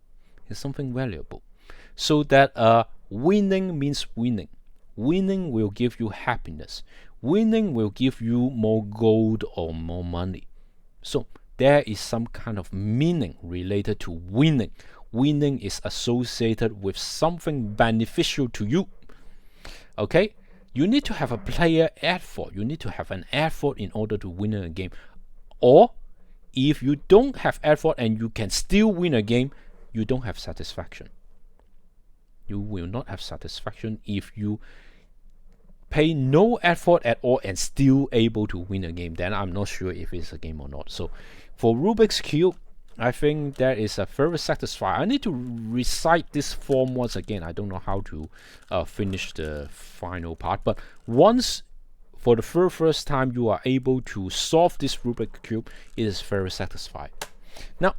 so that winning means winning. Winning will give you happiness. Winning will give you more gold or more money. So there is some kind of meaning related to winning. Winning is associated with something beneficial to you. Okay? You need to have a player effort. You need to have an effort in order to win a game. Or if you don't have effort and you can still win a game, you don't have satisfaction. You will not have satisfaction if you pay no effort at all and still able to win a game. Then I'm not sure if it's a game or not. So for Rubik's Cube, I think that is a very satisfying. I need to recite this form once again. I don't know how to finish the final part, but once for the first time you are able to solve this Rubik's Cube, it is very satisfying. Now,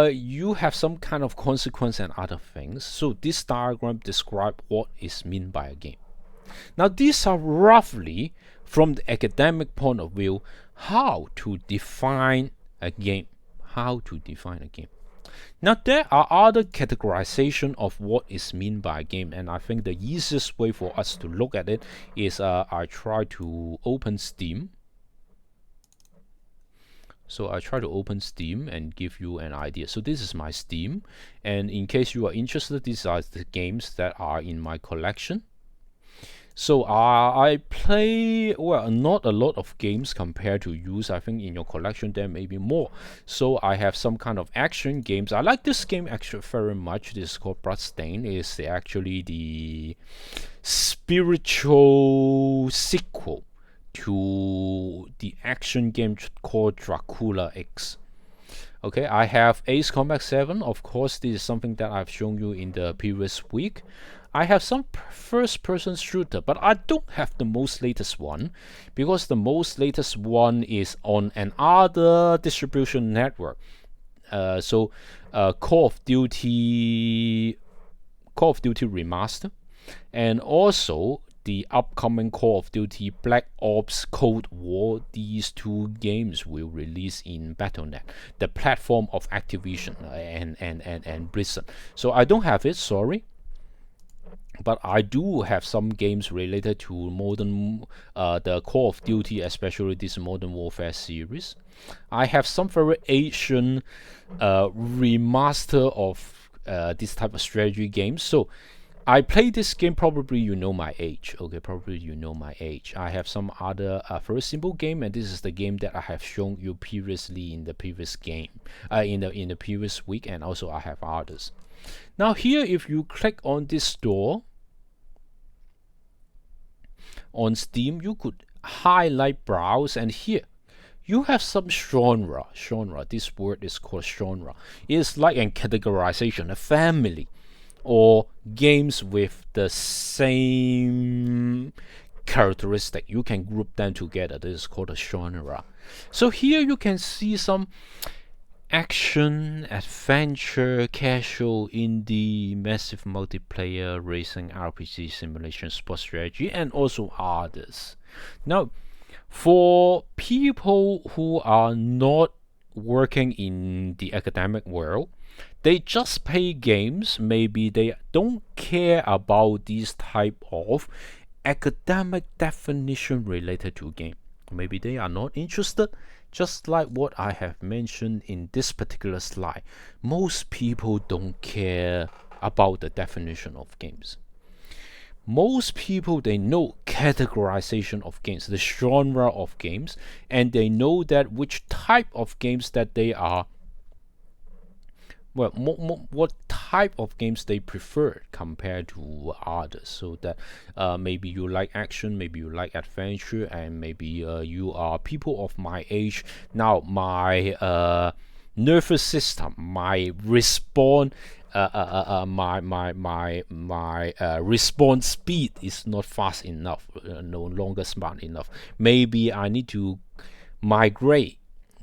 you have some kind of consequence and other things. So this diagram describes what is meant by a game. Now these are roughly, from the academic point of view, how to define a game. Now there are other categorization of what is meant by a game, and I think the easiest way for us to look at it is I try to open Steam. So I try to open Steam and give you an idea. So this is my Steam, and in case you are interested, these are the games that are in my collection. So I play, well, not a lot of games compared to use. I think in your collection there may be more. So I have some kind of action games. I like this game actually very much. This is called Bloodstained. It's actually the spiritual sequel to the action game called Dracula X. Okay, I have Ace Combat 7. Of course, this is something that I've shown you in the previous week. I have some first-person shooter, but I don't have the most latest one, because the most latest one is on another distribution network. Call of Duty Remaster, and also the upcoming Call of Duty Black Ops Cold War, these two games will release in Battle.net, the platform of Activision and Blizzard. So I don't have it, sorry, but I do have some games related to the Call of Duty, especially this Modern Warfare series. I have some variation remaster of this type of strategy games. So I play this game, probably you know my age. Okay, probably you know my age. I have some other very simple game, and this is the game that I have shown you previously in the previous game, in the previous week, and also I have others. Now here, if you click on this store on Steam, you could highlight browse, and here you have some genre. This word is called genre. It's like a categorization, a family, or games with the same characteristic. You can group them together. This is called a genre. So here you can see some action, adventure, casual, indie, massive multiplayer, racing, RPG, simulation, sports strategy, and also others. Now, for people who are not working in the academic world, they just play games. Maybe they don't care about these type of academic definition related to game. Maybe they are not interested. Just like what I have mentioned in this particular slide, most people don't care about the definition of games. Most people, they know categorization of games, the genre of games, and they know that which type of games that they are, well, what type of games they prefer compared to others. So that maybe you like action, maybe you like adventure, and maybe you are people of my age. Now my nervous system, my response response speed is not fast enough, no longer smart enough. Maybe I need to migrate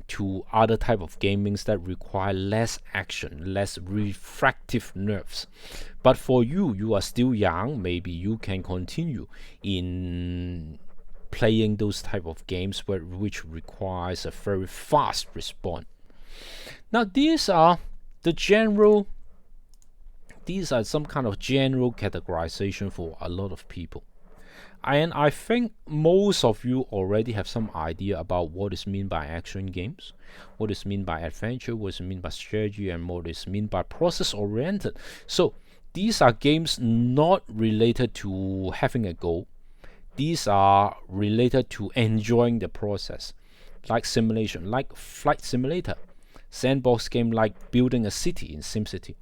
to other type of gamings that require less action, less refractive nerves. But for you, you are still young, maybe you can continue in playing those type of games which requires a very fast response. Now these are some kind of general categorization for a lot of people. And I think most of you already have some idea about what is meant by action games, what is meant by adventure, what is meant by strategy, and what is meant by process oriented. So these are games not related to having a goal. These are related to enjoying the process, like simulation, like flight simulator, sandbox game like building a city in SimCity.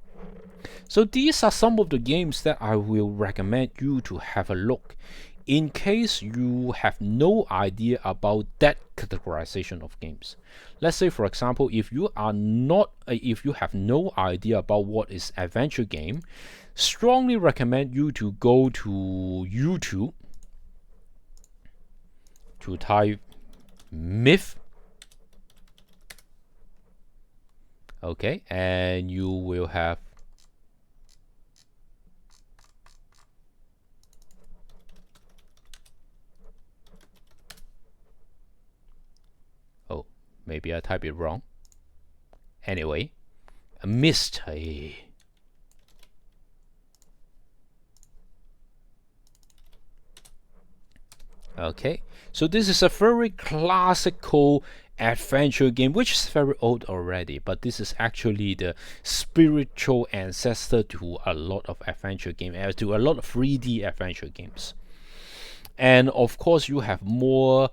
So these are some of the games that I will recommend you to have a look, in case you have no idea about that categorization of games. Let's say, for example, if you have no idea about what is adventure game, strongly recommend you to go to YouTube to type myth. Okay, and you will have maybe I type it wrong. Anyway, a mystery. Okay, so this is a very classical adventure game, which is very old already, but this is actually the spiritual ancestor to a lot of adventure games, to a lot of 3D adventure games. And of course, you have more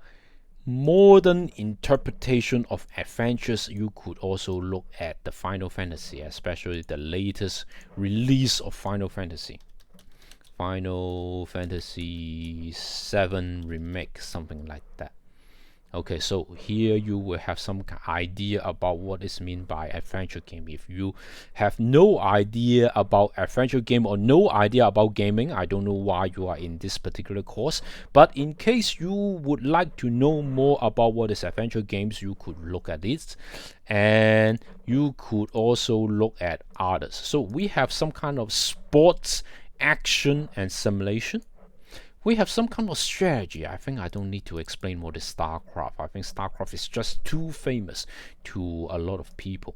modern interpretation of adventures. You could also look at the Final Fantasy, especially the latest release of Final Fantasy 7 Remake, something like that. Okay, so here you will have some idea about what is meant by adventure game. If you have no idea about adventure game or no idea about gaming, I don't know why you are in this particular course, but in case you would like to know more about what is adventure games, you could look at it, and you could also look at others. So we have some kind of sports, action, and simulation. We have some kind of strategy. I think I don't need to explain what is StarCraft. I think StarCraft is just too famous to a lot of people.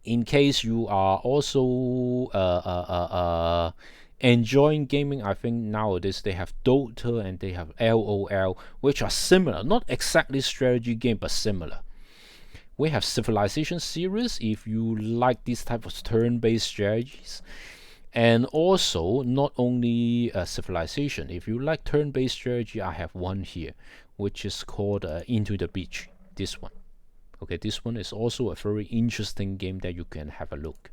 In case you are also enjoying gaming, I think nowadays they have Dota and they have LOL, which are similar, not exactly strategy game, but similar. We have Civilization series if you like these type of turn-based strategies. And also, not only Civilization, if you like turn-based strategy, I have one here, which is called Into the Beach. This one. Okay, this one is also a very interesting game that you can have a look.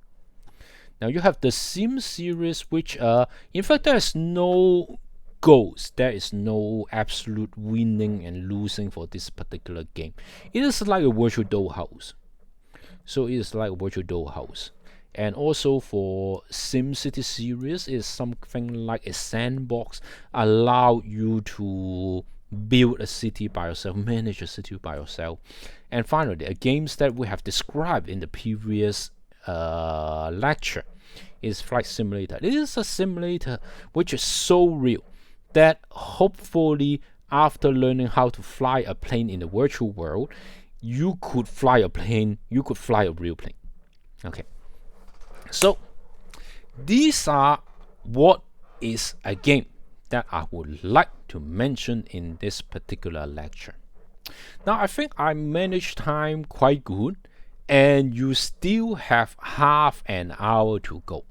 Now you have the Sim series, which in fact there is no goals. There is no absolute winning and losing for this particular game. It is like a virtual dollhouse. So it is like a virtual dollhouse. And also for SimCity series is something like a sandbox, allow you to build a city by yourself, manage a city by yourself. And finally, a games that we have described in the previous lecture is Flight Simulator. It is a simulator which is so real that hopefully after learning how to fly a plane in the virtual world, you could fly a plane, you could fly a real plane. Okay. So these are what is a game that I would like to mention in this particular lecture. Now I think I managed time quite good, and you still have half an hour to go.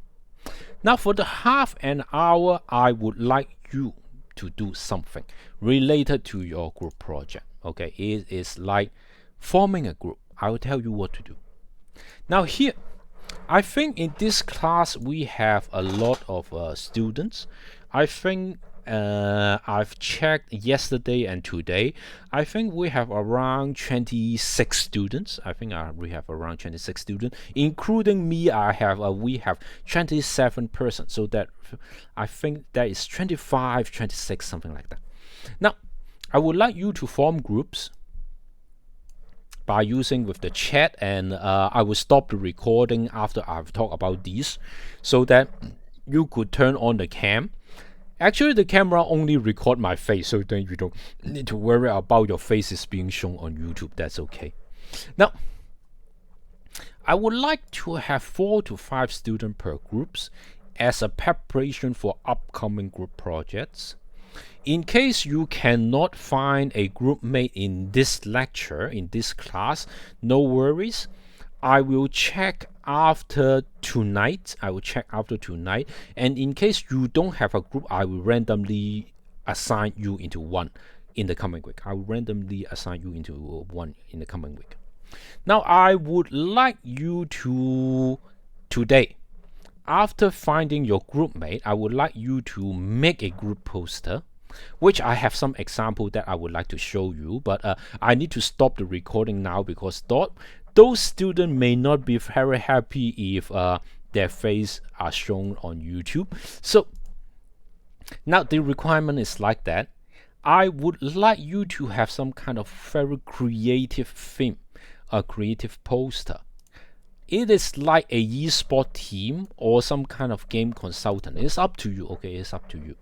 Now for the half an hour, I would like you to do something related to your group project. Okay, it is like forming a group. I will tell you what to do. Now here, I think in this class we have a lot of students. I think I've checked yesterday and today. I think we have around 26 students. I think we have around 26 students, including me. We have 27 persons. So that I think that is 25, 26, something like that. Now, I would like you to form groups by using with the chat, and I will stop the recording after I've talked about these, so that you could turn on the cam. Actually, the camera only record my face, so then you don't need to worry about your face is being shown on YouTube. That's okay. Now, I would like to have 4 to 5 students per groups as a preparation for upcoming group projects. In case you cannot find a group mate in this lecture, in this class, no worries. I will check after tonight. And in case you don't have a group, I will randomly assign you into one in the coming week. Now, I would like you to today, after finding your group mate, I would like you to make a group poster, which I have some example that I would like to show you, but I need to stop the recording now because those students may not be very happy if their face are shown on YouTube. So now the requirement is like that. I would like you to have some kind of very creative theme, a creative poster. It is like a e-sport team or some kind of game consultant. It's up to you, okay? It's up to you.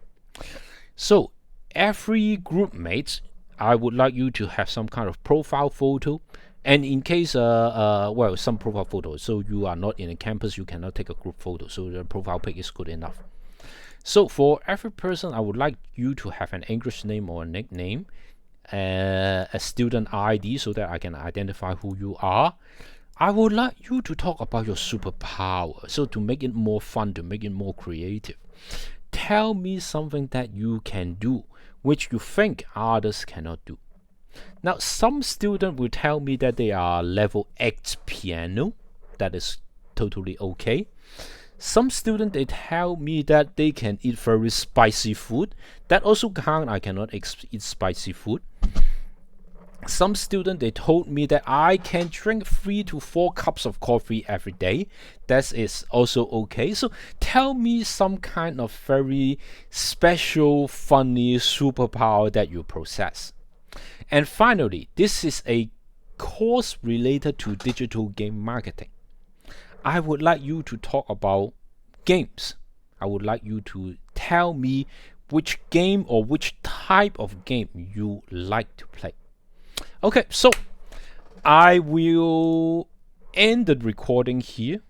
So every group mate, I would like you to have some kind of profile photo. And in case, some profile photos. So you are not in a campus, you cannot take a group photo. So the profile pic is good enough. So for every person, I would like you to have an English name or a nickname, a student ID, so that I can identify who you are. I would like you to talk about your superpower. So to make it more fun, to make it more creative. Tell me something that you can do, which you think others cannot do. Now, some students will tell me that they are level X piano. That is totally okay. Some students, they tell me that they can eat very spicy food. That also counts. I cannot eat spicy food. Some students, they told me that I can drink 3 to 4 cups of coffee every day. That is also okay. So tell me some kind of very special, funny superpower that you possess. And finally, this is a course related to digital game marketing. I would like you to talk about games. I would like you to tell me which game or which type of game you like to play. Okay, so I will end the recording here.